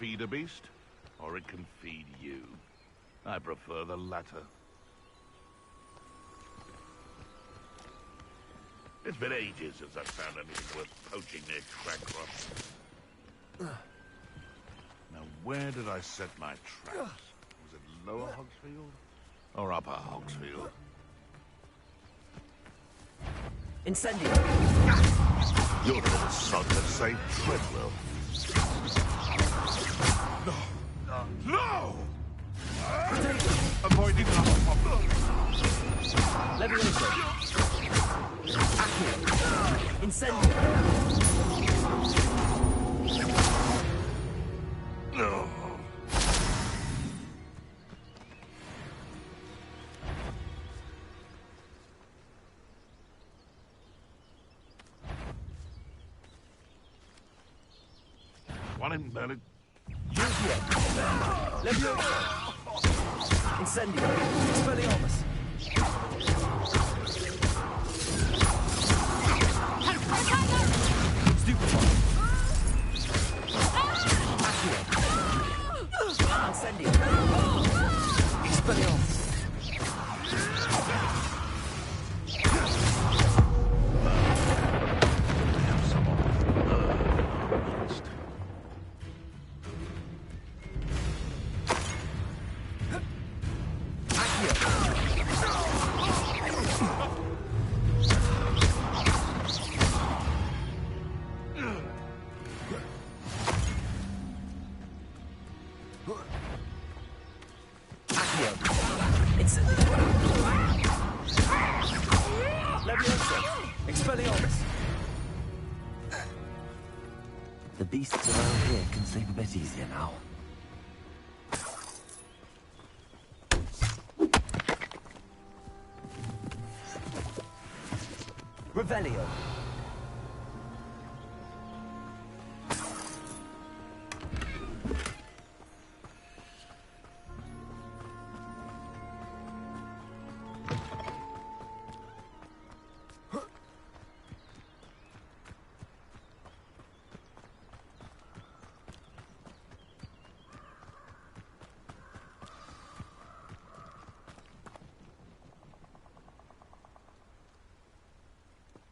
feed a beast, or it can feed you. I prefer the latter. It's been ages since I've found anything worth poaching near Crackcroft. Now, where did I set my traps? Was it Lower Hogsfield or Upper Hogsfield? Incendio! Your little son has saved Treadwell. No! Avoiding another problem. Levioso! Accio! Incendio! No. One in Merlin. Levioso! Incendio! Expelliarmus! Stupefy! Accio! Incendio! Expelliarmus! The beasts around here can sleep a bit easier now. Revelio.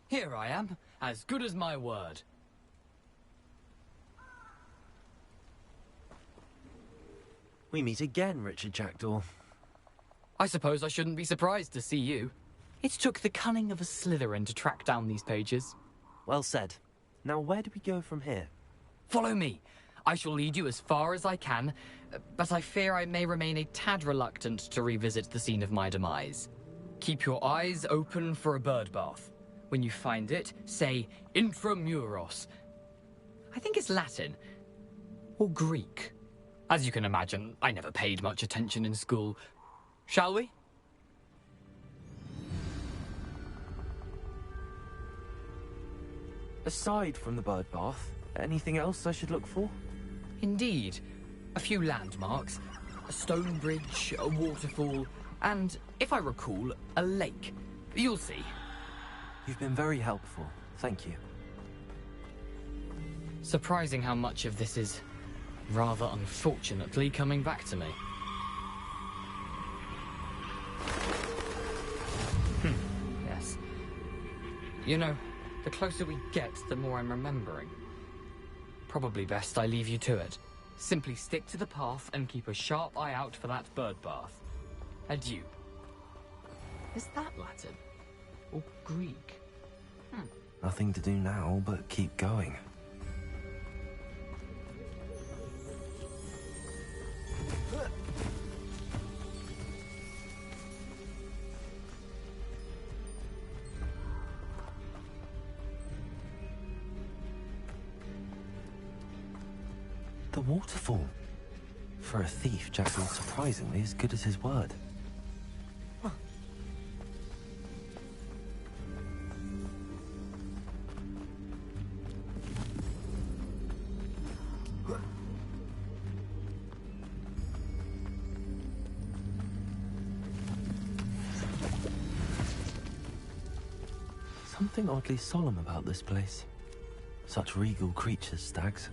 Here I am, as good as my word. We meet again, Richard Jackdaw. I suppose I shouldn't be surprised to see you. It took the cunning of a Slytherin to track down these pages. Well said. Now where do we go from here? Follow me. I shall lead you as far as I can, but I fear I may remain a tad reluctant to revisit the scene of my demise. Keep your eyes open for a bird bath. When you find it, say intramuros. I think it's Latin. Or Greek. As you can imagine, I never paid much attention in school. Shall we? Aside from the bird bath, anything else I should look for? Indeed. A few landmarks. A stone bridge, a waterfall, and, if I recall, a lake. You'll see. You've been very helpful. Thank you. Surprising how much of this is, rather unfortunately, coming back to me. Yes. You know, the closer we get, the more I'm remembering. Probably best I leave you to it. Simply stick to the path and keep a sharp eye out for that bird bath. Adieu. Is that Latin? Or Greek? Nothing to do now but keep going. The waterfall. For a thief, Jackal surprisingly as good as his word. Something oddly solemn about this place. Such regal creatures, stags.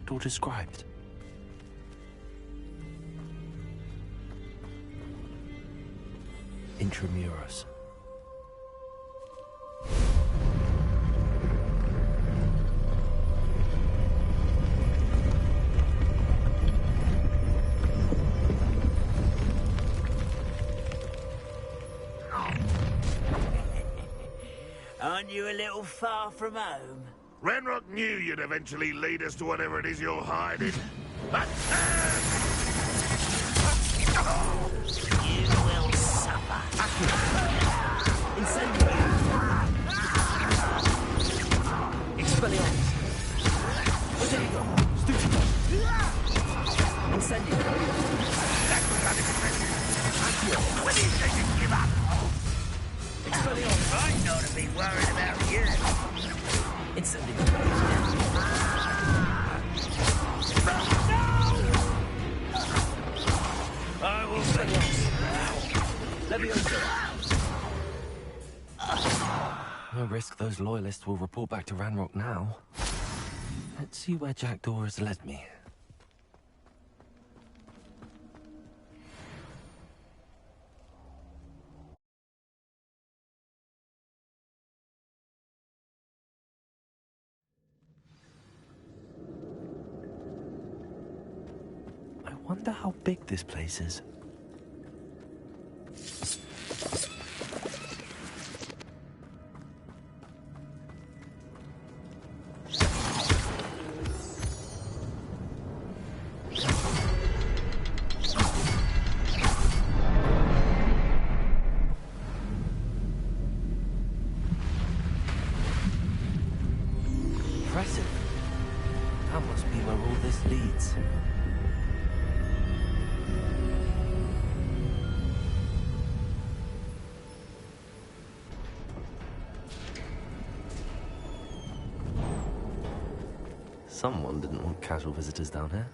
Jackdaw described? Intramuros. Aren't you a little far from home? Ranrock knew you'd eventually lead us to whatever it is you're hiding. You will suffer. Incendio! Expelliarmus! Incendio! Stupid! Incendio! That was unexpected. Accio! When do you think you give up? Expelliarmus! I ought to be worried about you. Incendio! I will Expelliarmus! Levioso! No risk those loyalists will report back to Ranrock now. Let's see where Jackdaw has led me. I wonder how big this place is. Impressive. That must be where all this leads. Someone didn't want casual visitors down here.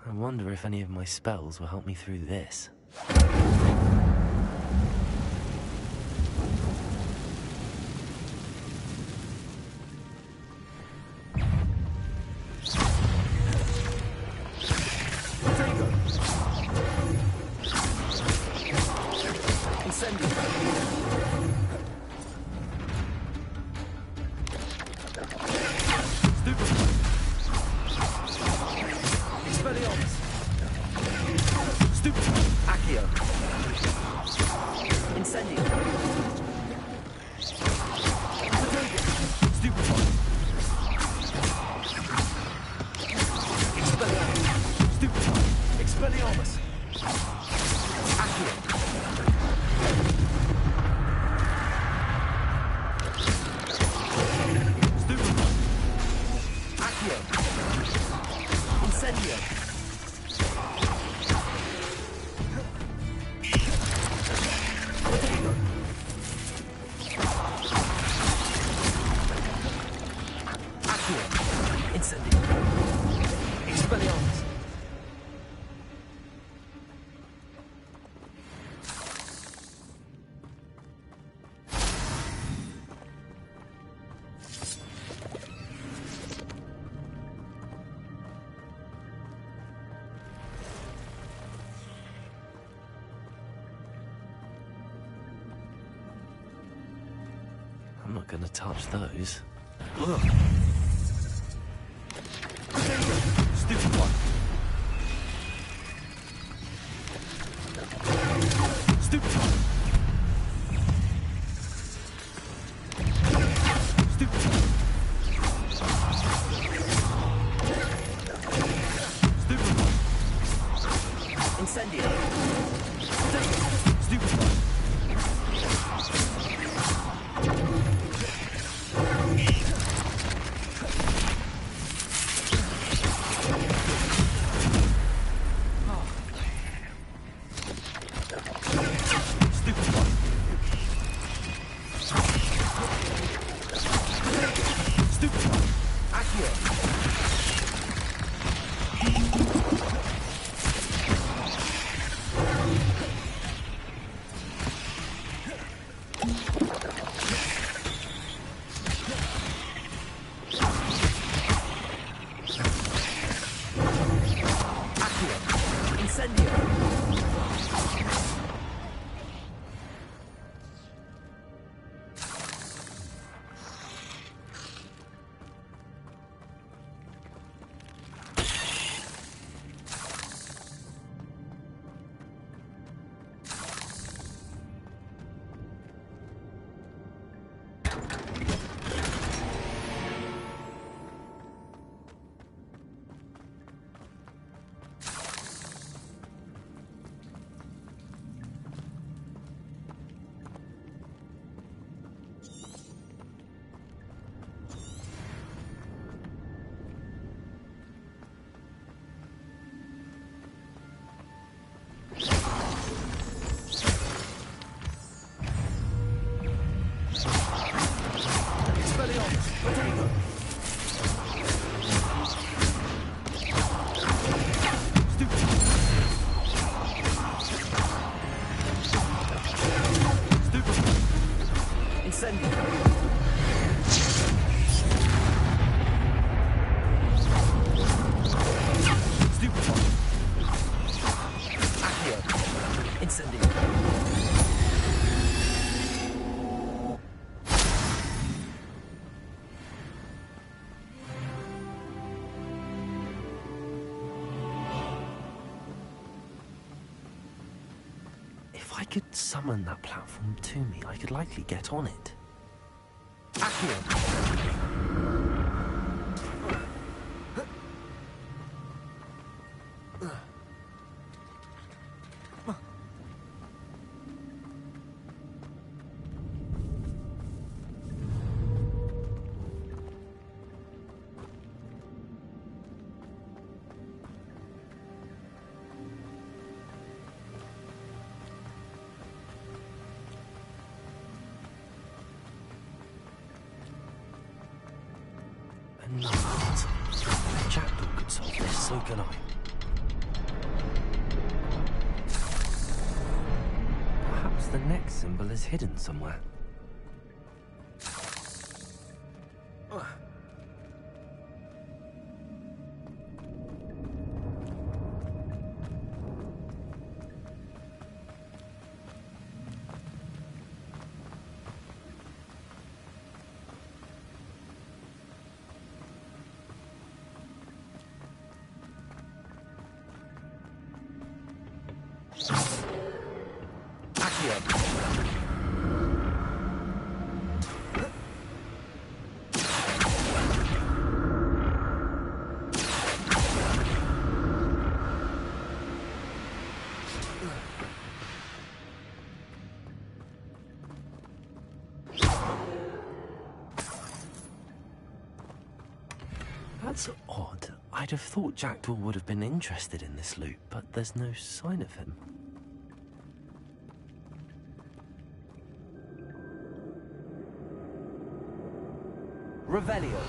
I wonder if any of my spells will help me through this. I'm not gonna touch those. Ugh. Stupid one. Stupid one. Stupid one. Stupid one. Incendio. Stupid one. Expelliarmus! Potato! Incendio! Stupefy! Accio! Incendio! If I could summon that platform to me, I could likely get on it. Accio! Another puzzle. If Jackdaw could solve this, so can I. Perhaps the next symbol is hidden somewhere. That's odd. I'd have thought Jackdaw would have been interested in this loot, but there's no sign of him. Revelio.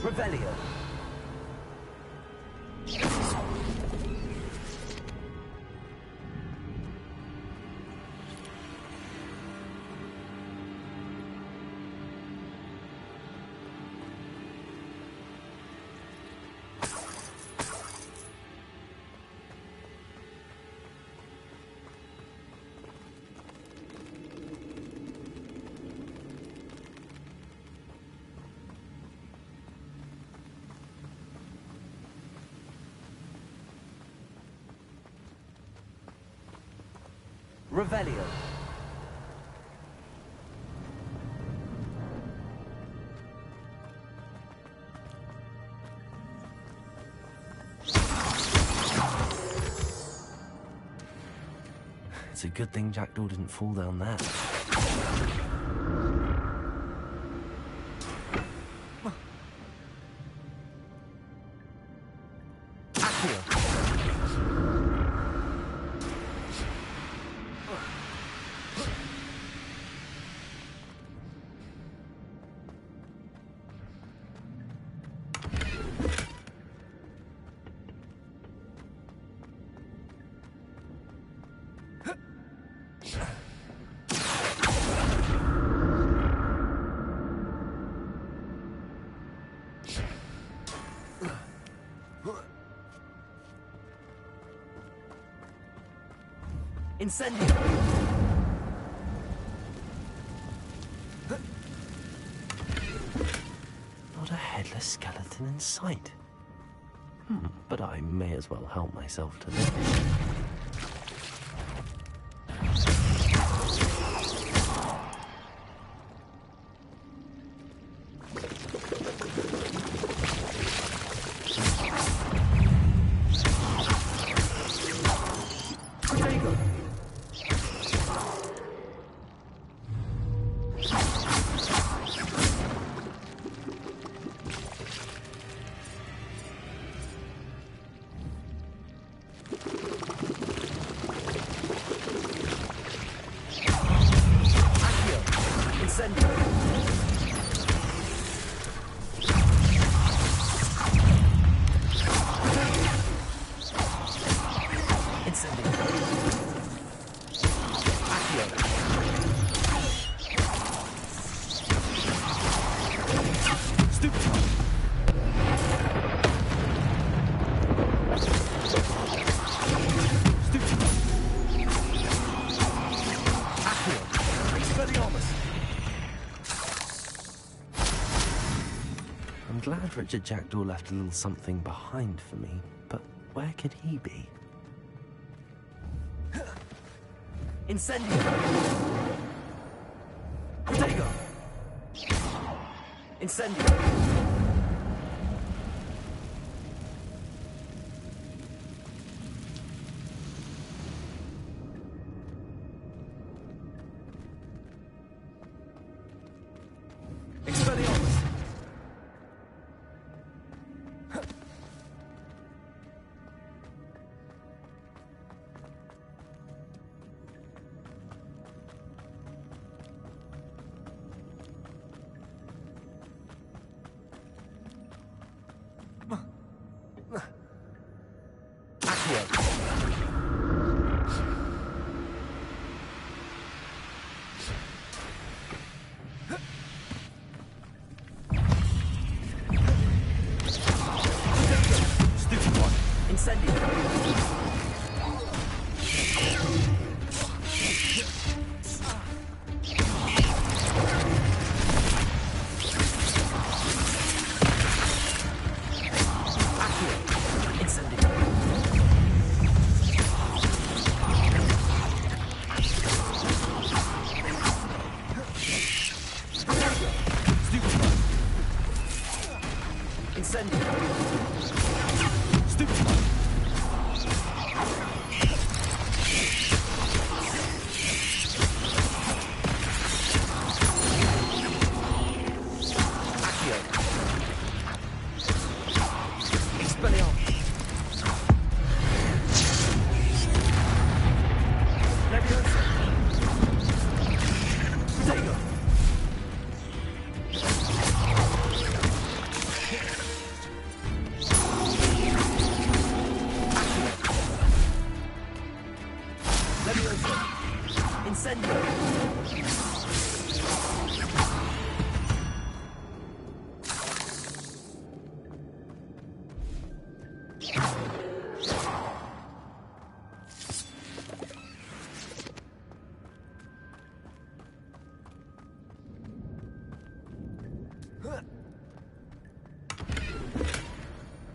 Revelio. Revelio. It's a good thing Jackdaw didn't fall down there. Incendio! Not a headless skeleton in sight. But I may as well help myself to this. I'm glad Richard Jackdaw left a little something behind for me, but where could he be? Incendio! Protego! Incendio!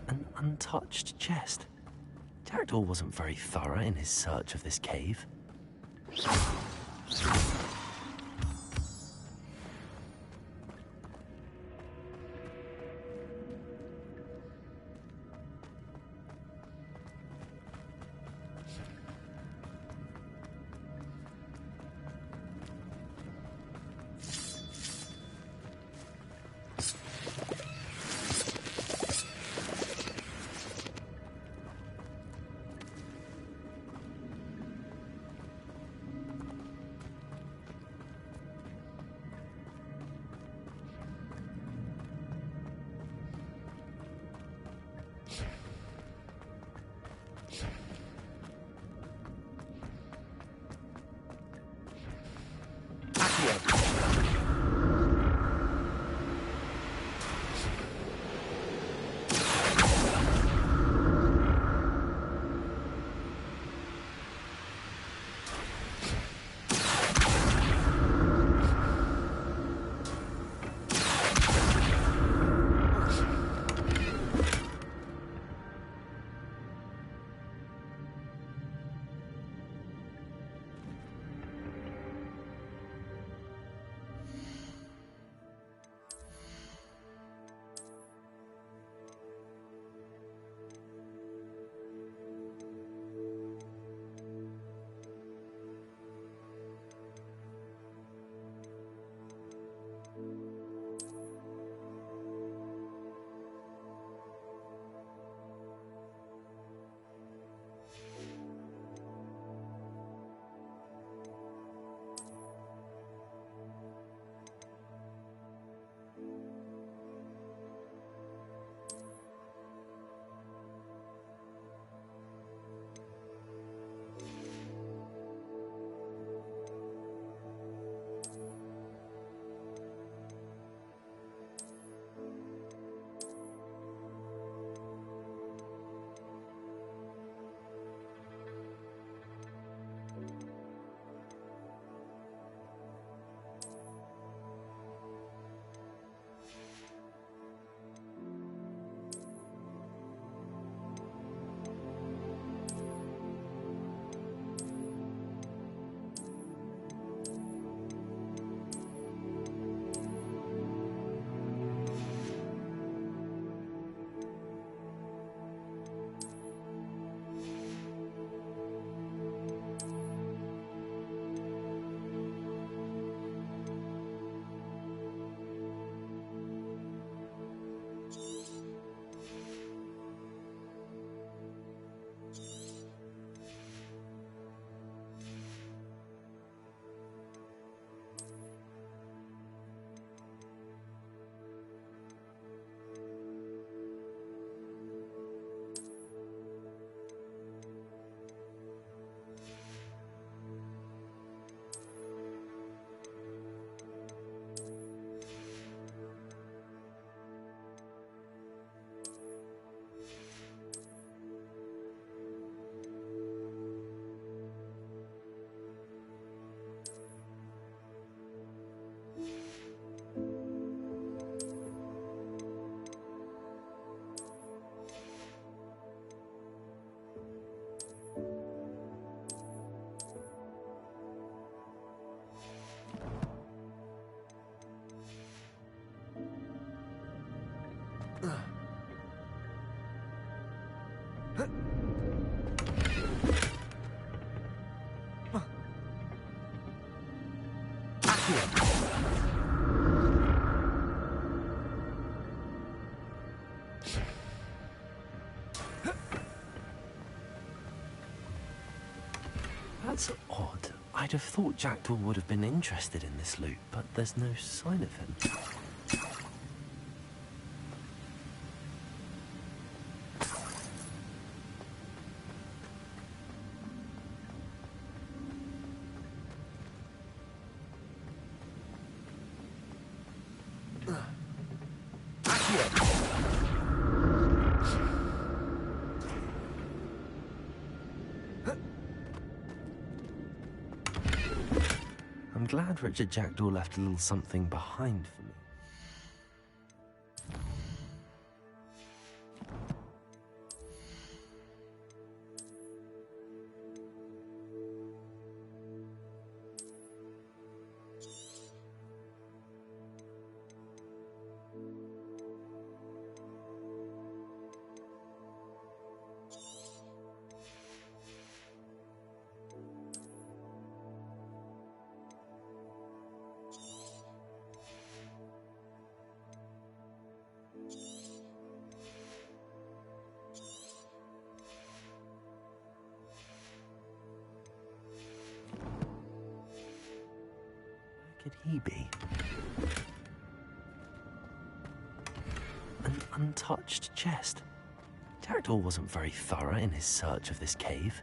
An untouched chest. Jackdaw wasn't very thorough in his search of this cave. That's odd. I'd have thought Jackdaw would have been interested in this loot, but there's no sign of him. I'm glad Richard Jackdaw left a little something behind for me. Could he be? An untouched chest. Jackdaw wasn't very thorough in his search of this cave.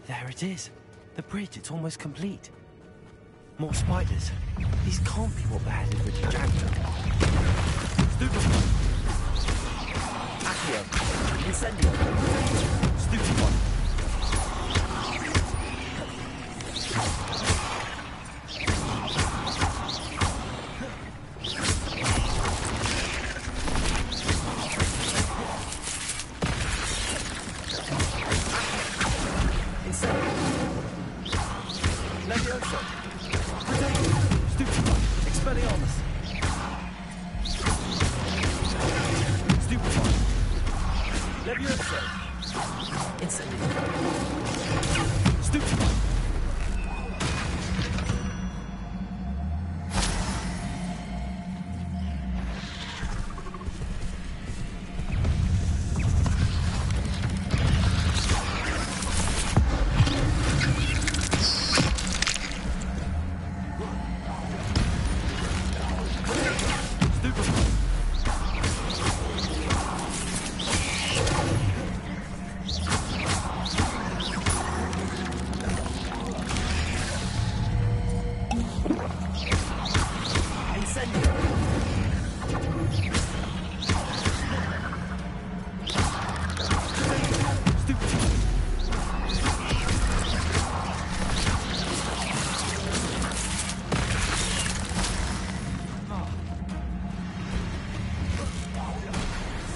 There it is. The bridge, it's almost complete. More spiders. These can't be what beheaded Richard Jackdaw. Stupefy. Accio. Incendio. Stupefy.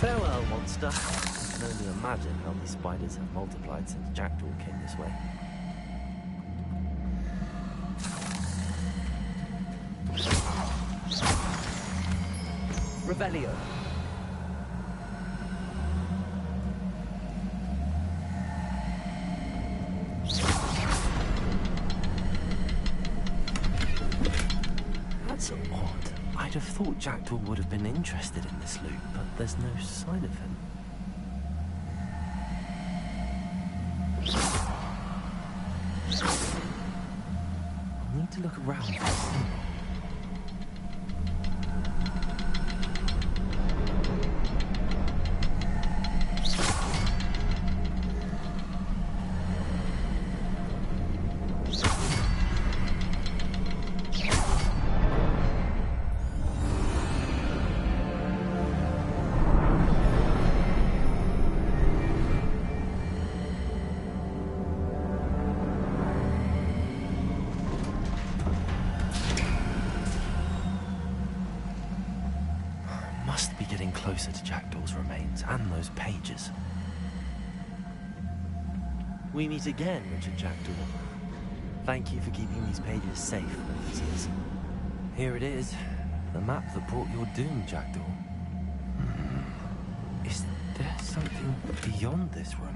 Farewell, monster. I can only imagine how these spiders have multiplied since Jackdaw came this way. Revelio. That's odd. I'd have thought Jackdaw would have been interested in this loot, but there's no sign of him. I'll need to look around. must be getting closer to Jackdaw's remains and those pages. We meet again, Richard Jackdaw. Thank you for keeping these pages safe all these years. Here it is, the map that brought your doom, Jackdaw. Is there something beyond this room?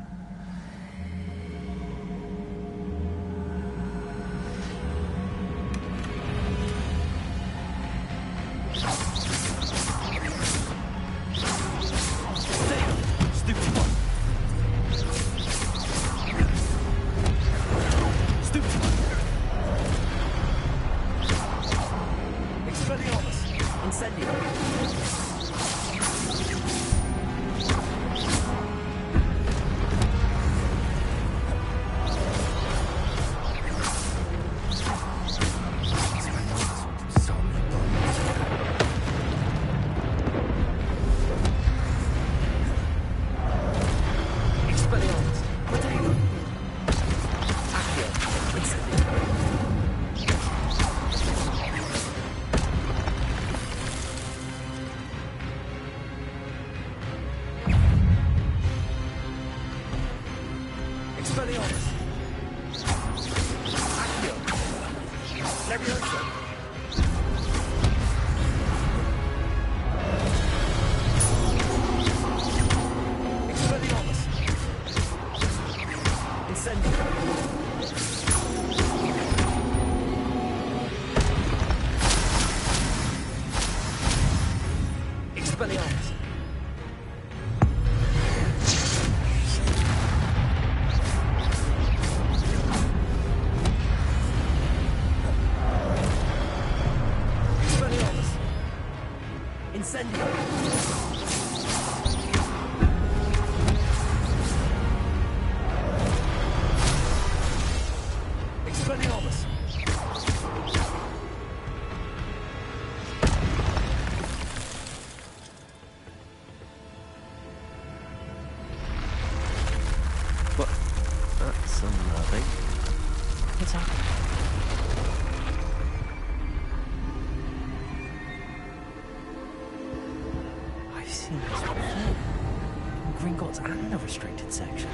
And the restricted section.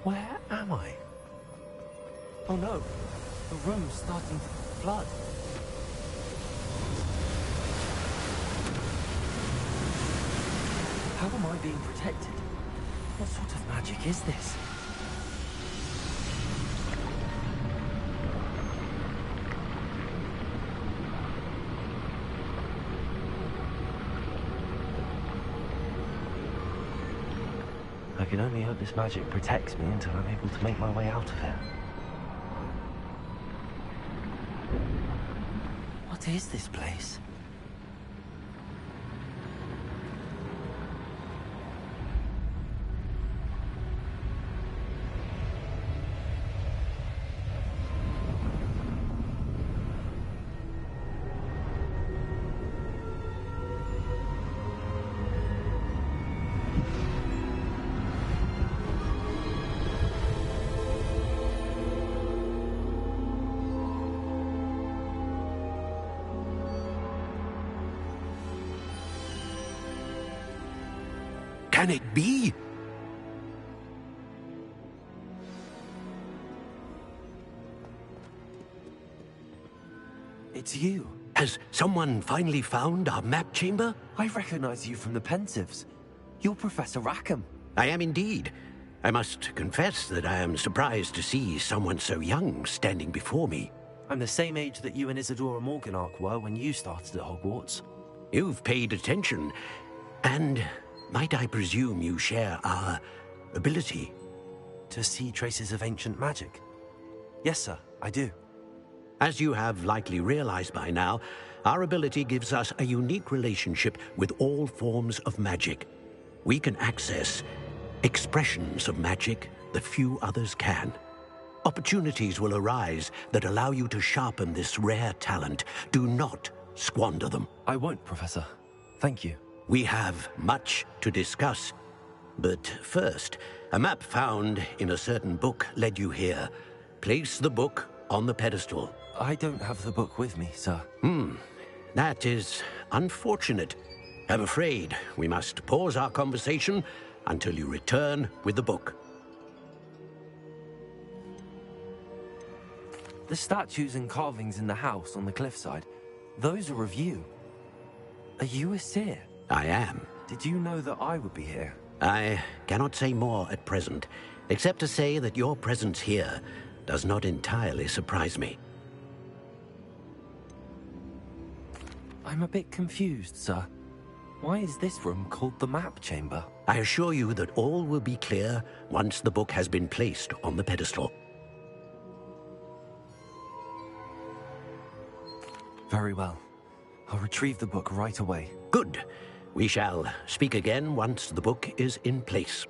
Where am I? Oh no, the room's starting to flood. How am I being protected? What sort of magic is this? I can only hope this magic protects me until I'm able to make my way out of here. What is this place? Can it be? It's you. Has someone finally found our map chamber? I recognize you from the Pensives. You're Professor Rackham. I am indeed. I must confess that I am surprised to see someone so young standing before me. I'm the same age that you and Isadora Morganach were when you started at Hogwarts. You've paid attention, and might I presume you share our ability? To see traces of ancient magic? Yes, sir, I do. As you have likely realized by now, our ability gives us a unique relationship with all forms of magic. We can access expressions of magic that few others can. Opportunities will arise that allow you to sharpen this rare talent. Do not squander them. I won't, Professor. Thank you. We have much to discuss. But first, a map found in a certain book led you here. Place the book on the pedestal. I don't have the book with me, sir. That is unfortunate. I'm afraid we must pause our conversation until you return with the book. The statues and carvings in the house on the cliffside, those are of you. Are you a seer? I am. Did you know that I would be here? I cannot say more at present, except to say that your presence here does not entirely surprise me. I'm a bit confused, sir. Why is this room called the map chamber? I assure you that all will be clear once the book has been placed on the pedestal. Very well. I'll retrieve the book right away. Good. We shall speak again once the book is in place.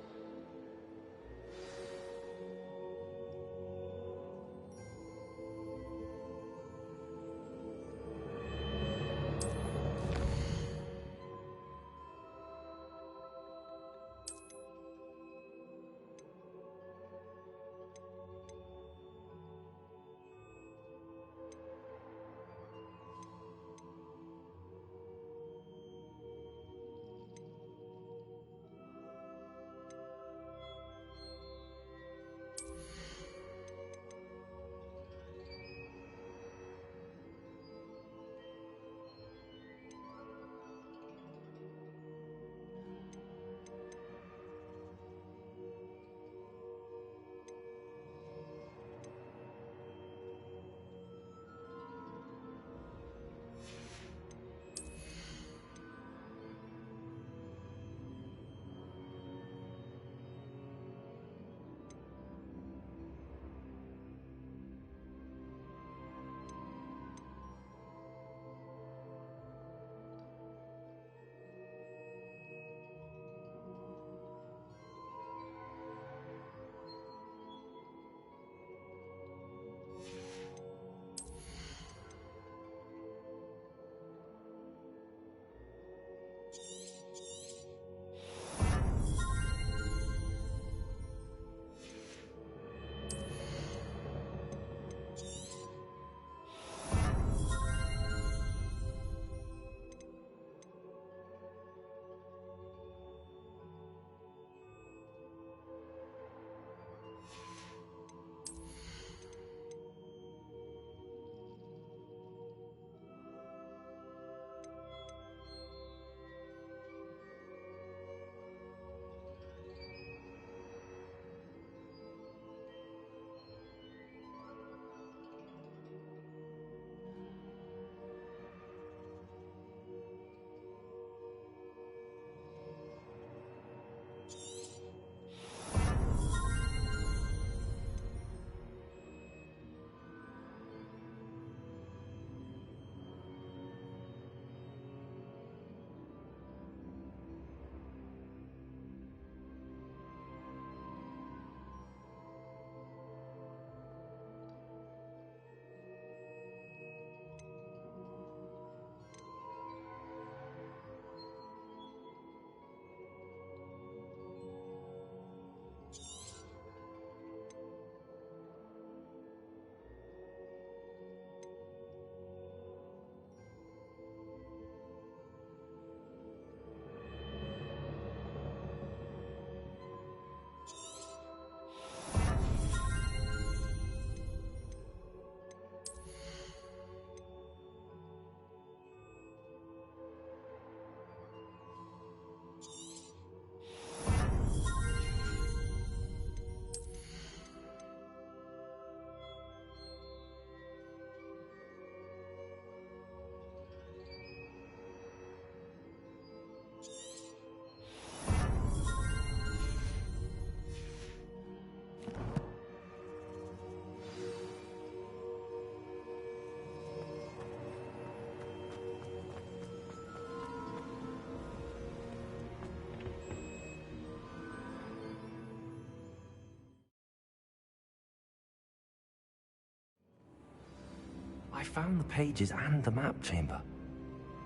I found the pages and the map chamber.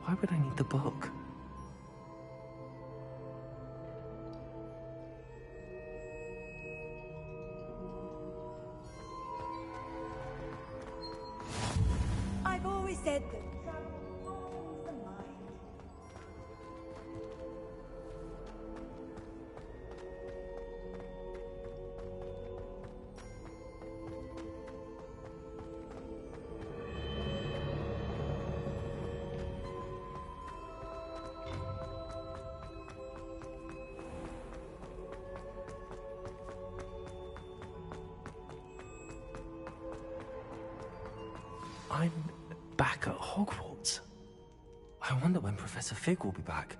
Why would I need the book? always said that travel broadens the mind. I'm back at Hogwarts. I wonder when Professor Fig will be back.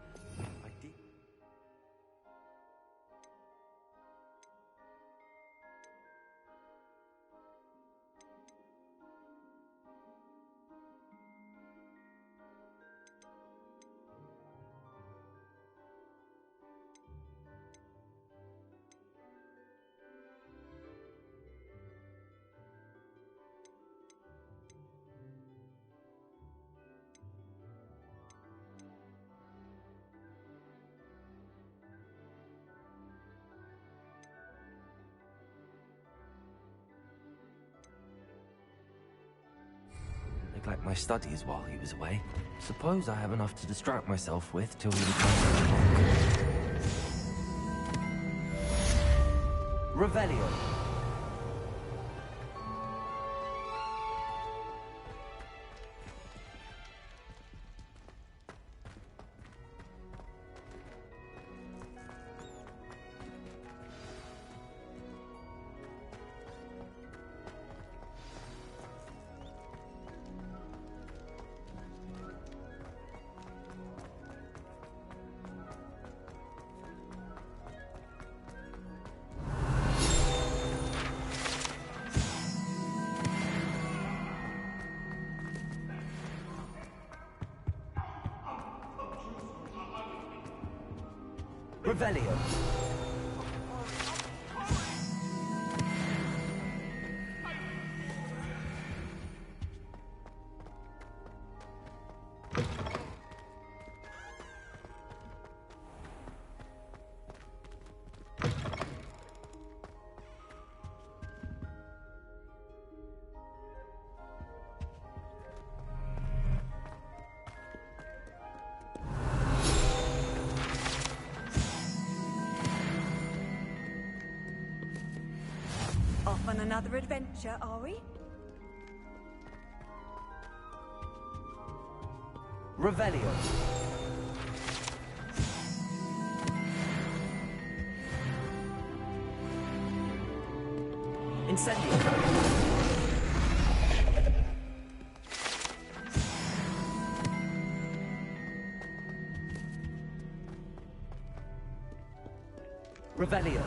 Neglect my studies while he was away. Suppose I have enough to distract myself with till he returns. Revelio. Revelio. Off on another adventure, are we? Revelio. Incendio. Revelio.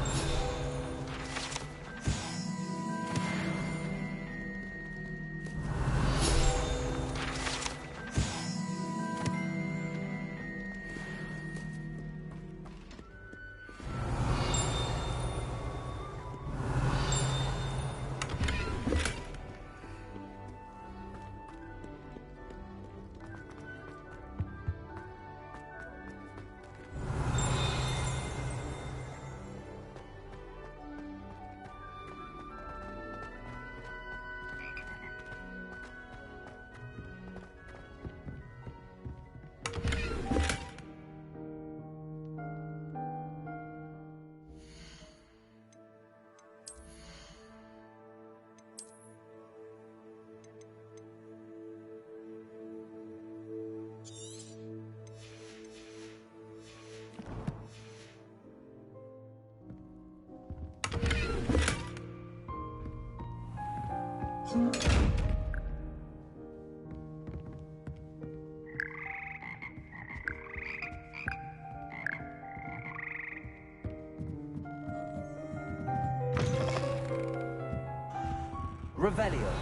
Revelio.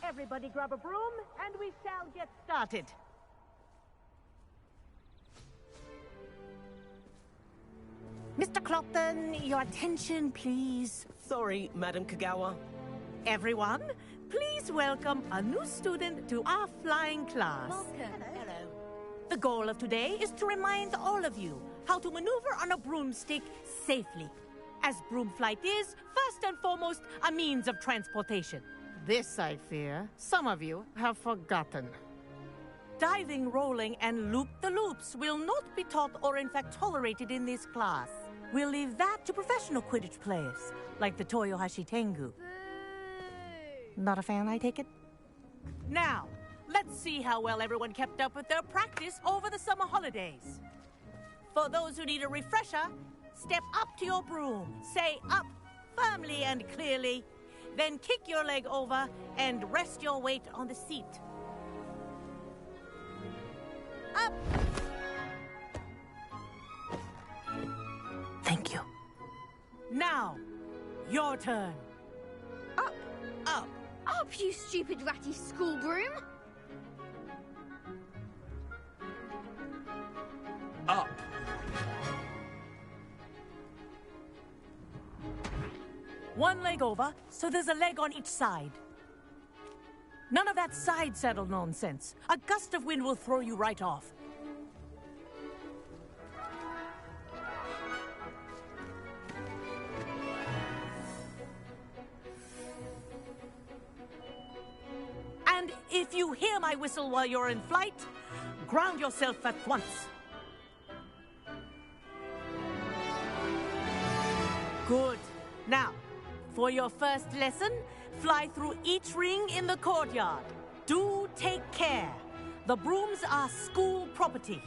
Everybody grab a broom, and we shall get started. Mr. Clopton, your attention, please. Sorry, Madam Kagawa. Everyone, please welcome a new student to our flying class. Welcome. Hello. The goal of today is to remind all of you how to maneuver on a broomstick safely, as broom flight is, first and foremost, a means of transportation. This, I fear, some of you have forgotten. Diving, rolling, and loop-the-loops will not be taught or in fact tolerated in this class. We'll leave that to professional Quidditch players, like the Toyohashi Tengu. Not a fan, I take it? Now, let's see how well everyone kept up with their practice over the summer holidays. For those who need a refresher, step up to your broom, say up firmly and clearly, then kick your leg over and rest your weight on the seat. Up! Thank you. Now, your turn. Up! Up! Up, you stupid ratty school broom! Up! One leg over, so there's a leg on each side. None of that side saddle nonsense. A gust of wind will throw you right off. And if you hear my whistle while you're in flight, ground yourself at once. Good. Now, for your first lesson, fly through each ring in the courtyard. Do take care. The brooms are school property.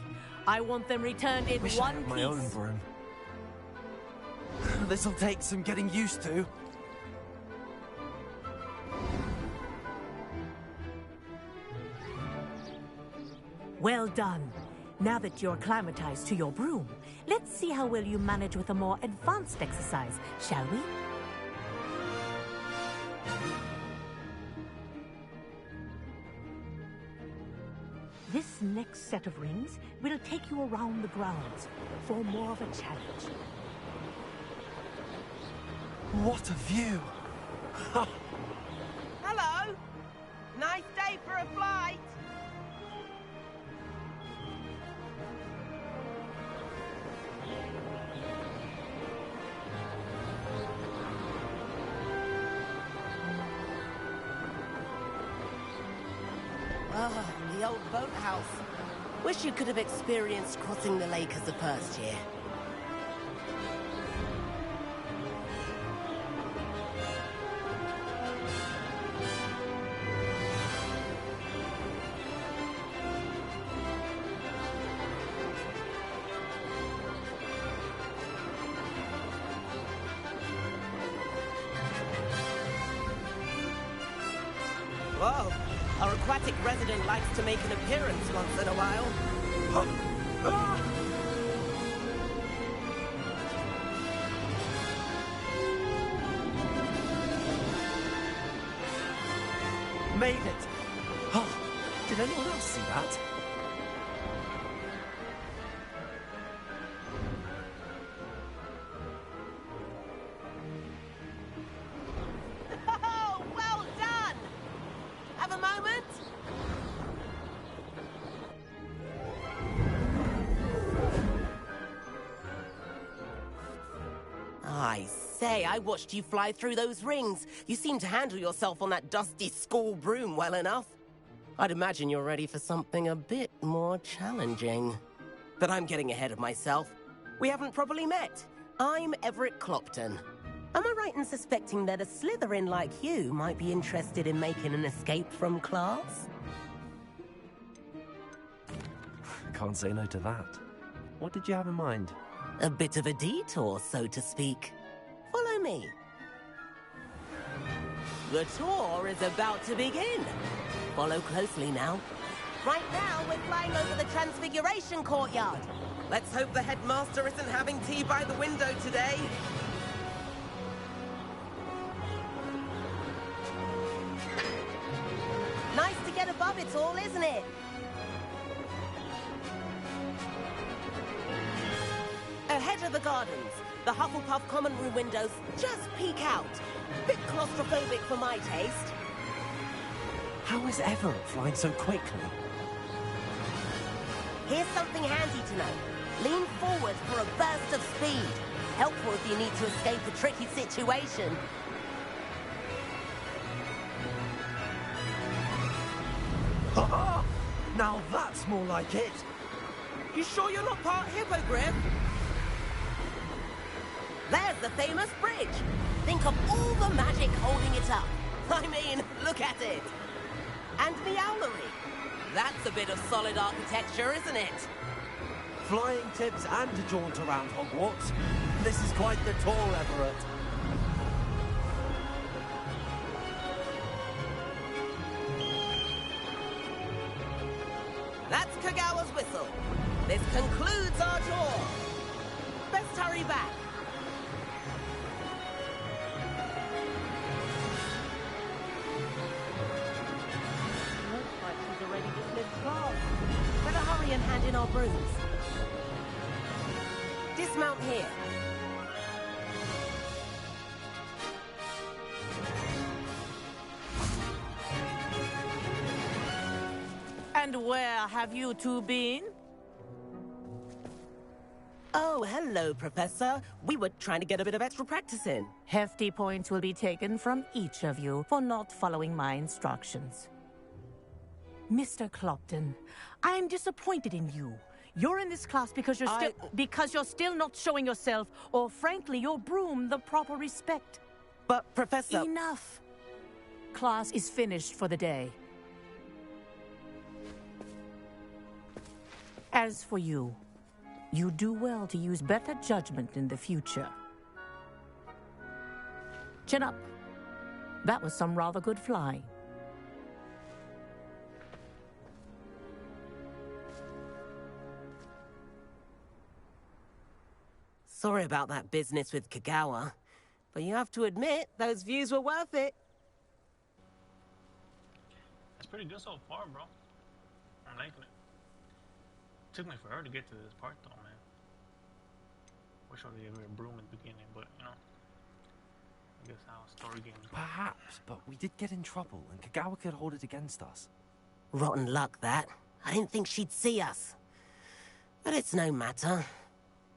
I want them returned in Wish I one had piece. my own broom. This'll take some getting used to. Well done. Now that you're acclimatized to your broom, let's see how well you manage with a more advanced exercise, shall we? This next set of rings will take you around the grounds for more of a challenge. What a view! Hello! Nice day for a flight! Ah, the old boathouse. Wish you could have experienced crossing the lake as a first year. Whoa! Our aquatic resident likes to make an appearance once in a while. Made it! Oh, did anyone else see that? Oh, well done! Have a moment? I say, I watched you fly through those rings. You seem to handle yourself on that dusty school broom well enough. I'd imagine you're ready for something a bit more challenging. But I'm getting ahead of myself. We haven't properly met. I'm Everett Clopton. Am I right in suspecting that a Slytherin like you might be interested in making an escape from class? Can't say no to that. What did you have in mind? A bit of a detour, so to speak. Follow me. The tour is about to begin. Follow closely now. Right now, we're flying over the Transfiguration Courtyard. Let's hope the headmaster isn't having tea by the window today. it all, isn't it? Ahead of the gardens, the Hufflepuff common room windows just peek out. Bit claustrophobic for my taste. How is Everett flying so quickly? Here's something handy to know. Lean forward for a burst of speed. Helpful if you need to escape a tricky situation. Ah! Now that's more like it. You sure you're not part hippogriff? There's the famous bridge. Think of all the magic holding it up. I mean, look at it. And Meowlery. That's a bit of solid architecture, isn't it? Flying tips and a jaunt around Hogwarts. This is quite the tour, Everett. That's Kagawa's whistle. This concludes our tour. Best hurry back. Looks like she's already dismissed class. Better hurry and hand in our brooms. Dismount here. And where have you two been? Oh, hello, Professor. We were trying to get a bit of extra practice in. Hefty points will be taken from each of you for not following my instructions. Mr. Clopton, I'm disappointed in you. You're in this class because you're still not showing yourself, or frankly, your broom the proper respect. But, Professor... Enough. Class is finished for the day. As for you, you do well to use better judgment in the future. Chin up. That was some rather good flying. Sorry about that business with Kagawa, but you have to admit, those views were worth it. It's pretty good so far, bro. I'm liking it. Took me forever to get to this part, though, man. Wish I would give me a broom at the beginning, but, you know. I guess how story games work. Perhaps, but we did get in trouble, and Kagawa could hold it against us. Rotten luck, that. I didn't think she'd see us. But it's no matter.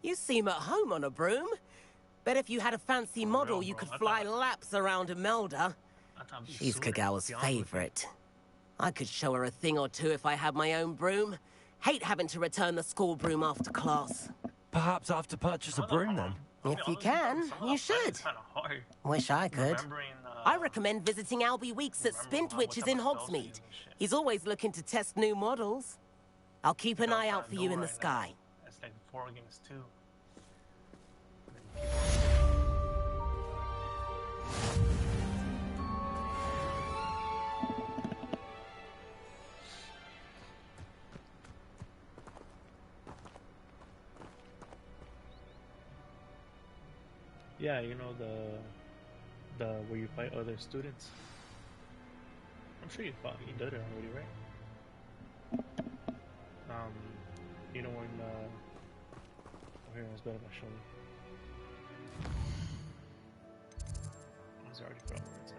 You seem at home on a broom. Bet if you had a fancy model, you could fly laps around Imelda. She's Kagawa's favorite. I could show her a thing or two if I had my own broom. Hate having to return the school broom after class. Perhaps I have to purchase a broom then. If you can, you should. Wish I could. I recommend visiting Albie Weeks at Spintwitches in Hogsmeade. He's always looking to test new models. I'll keep an eye out for you in the sky. That's like 4 against 2. Yeah, you know the where you fight other students. I'm sure you did it already, right? You know when oh, here, it's better if I show you. I already forgot where it's at.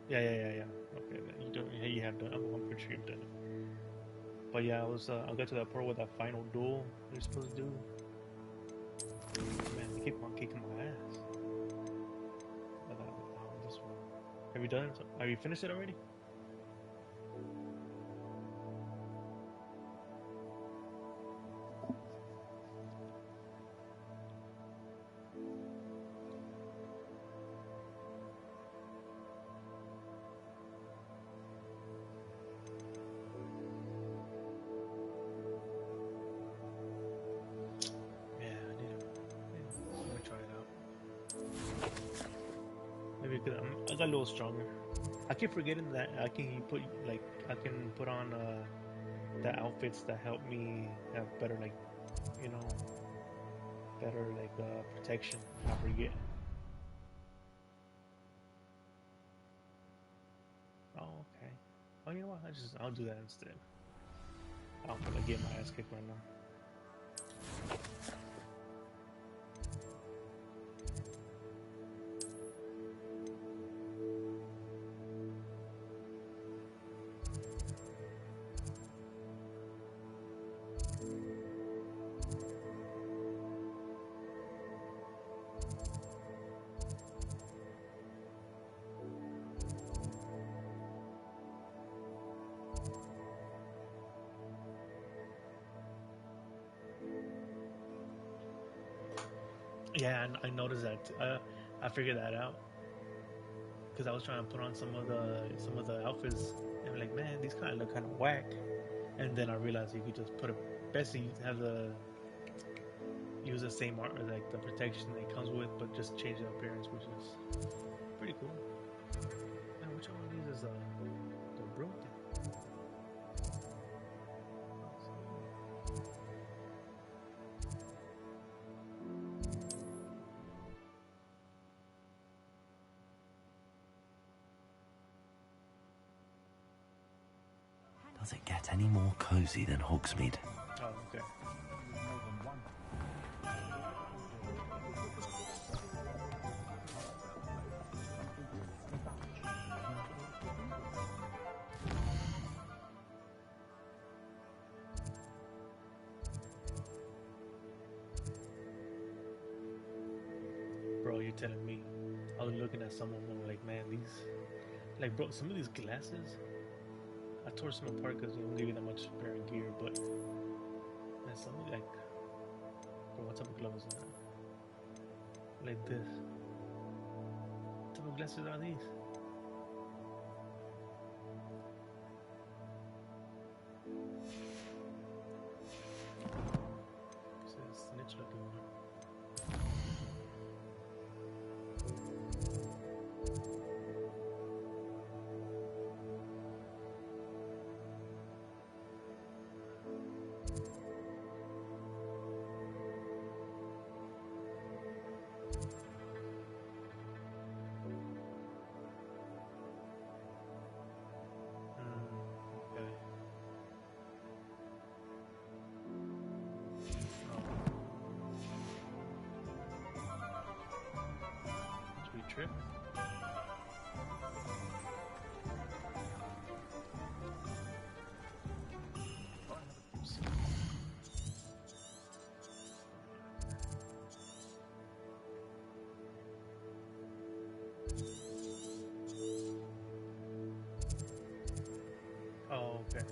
Yeah. Okay, you don't. Yeah, you have done. I'm pretty sure you've done it. But yeah, I'll get to that part with that final duel you're supposed to do. Man, they keep on kicking my ass. This one. Have you done it? Have you finished it already? I got a little stronger. I keep forgetting that I can put on the outfits that help me have better protection. I forget. Oh, you know what? I'll do that instead. I don't feel like getting my ass kicked right now. Yeah, I noticed that. I figured that out because I was trying to put on some of the outfits, and I'm like, man, these kind of look kind of whack. And then I realized you could just put a basically use the same art, like the protection that it comes with, but just change the appearance, which is pretty cool. Now, which one of these is the broom thing? Does it get any more cozy than Hogsmeade? Oh, okay. Bro, you're telling me. I was looking at some of them like, man, these, like, bro, some of these glasses, I tore some apart because they don't give you that much spare gear, but man, some of like, bro, what type of glove is that? Like this. What type of glasses are these? This is snitch looking one. Trip. Oh, okay.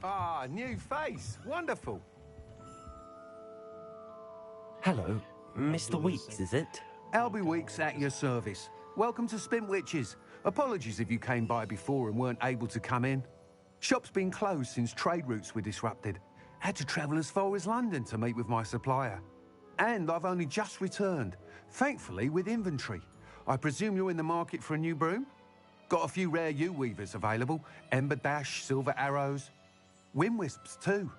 Ah, new face. Wonderful. Hello, Mr. Weeks, is it? Albie Weeks at your service. Welcome to Spint Witches. Apologies if you came by before and weren't able to come in. Shop's been closed since trade routes were disrupted. Had to travel as far as London to meet with my supplier. And I've only just returned, thankfully with inventory. I presume you're in the market for a new broom? Got a few rare yew-weavers available. Ember Dash, Silver Arrows. Wind Wisps too.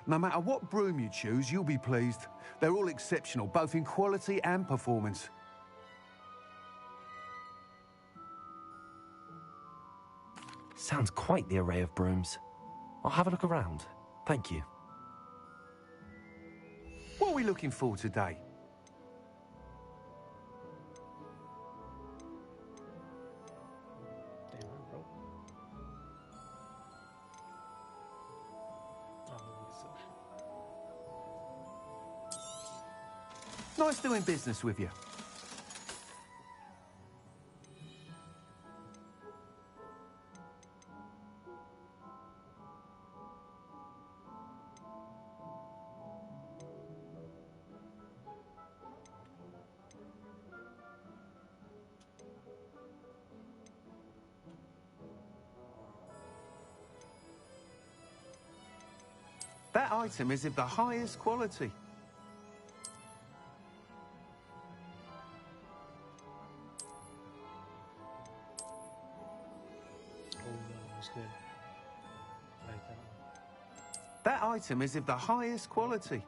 No matter what broom you choose, you'll be pleased. They're all exceptional, both in quality and performance. Sounds quite the array of brooms. I'll have a look around. Thank you. What are we looking for today? Nice doing business with you. That item is of the highest quality. That's good. Like that. That item is of the highest quality.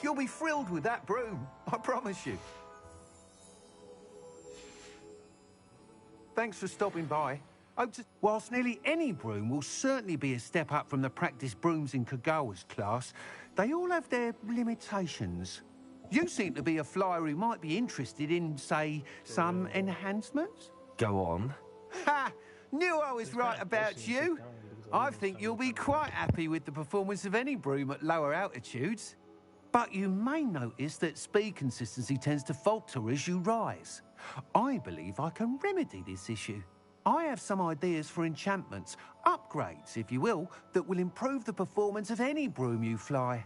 You'll be thrilled with that broom, I promise you. Thanks for stopping by. Whilst nearly any broom will certainly be a step up from the practice brooms in Kagawa's class, they all have their limitations. You seem to be a flyer who might be interested in, say, some enhancements? Go on. Ha! Knew I was right about you. I think you'll be quite happy with the performance of any broom at lower altitudes. But you may notice that speed consistency tends to falter as you rise. I believe I can remedy this issue. I have some ideas for enchantments, upgrades, if you will, that will improve the performance of any broom you fly.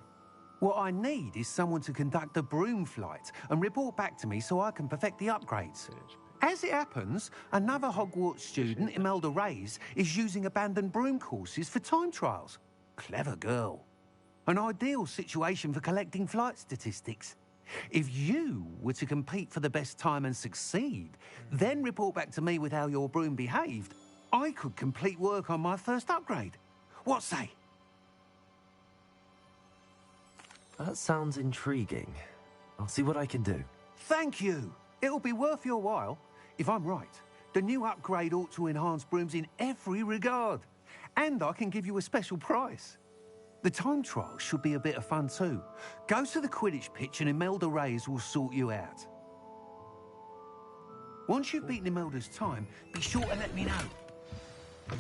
What I need is someone to conduct a broom flight and report back to me so I can perfect the upgrades. As it happens, another Hogwarts student, Imelda Reyes, is using abandoned broom courses for time trials. Clever girl. An ideal situation for collecting flight statistics. If you were to compete for the best time and succeed, then report back to me with how your broom behaved, I could complete work on my first upgrade. What say? That sounds intriguing. I'll see what I can do. Thank you. It'll be worth your while. If I'm right, the new upgrade ought to enhance brooms in every regard. And I can give you a special price. The time trial should be a bit of fun too. Go to the Quidditch pitch and Imelda Reyes will sort you out. Once you've beaten Imelda's time, be sure to let me know. I'm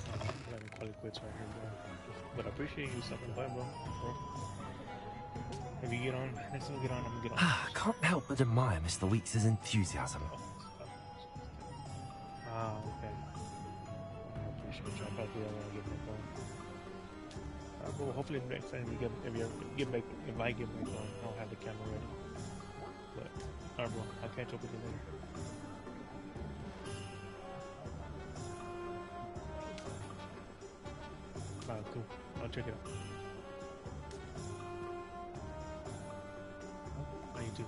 gonna call it quits right here, bro. But I appreciate you stopping by, bro. If you get on, next time we get on, I'm gonna get on. I can't help but admire Mr. Weeks' enthusiasm. Okay. I appreciate you. I probably don't want to get back on. Well, hopefully next time if I get back on, I'll have the camera ready. But, alright, bro. I'll catch up with you later. Alright, cool. I'll check it out. Oh, you too.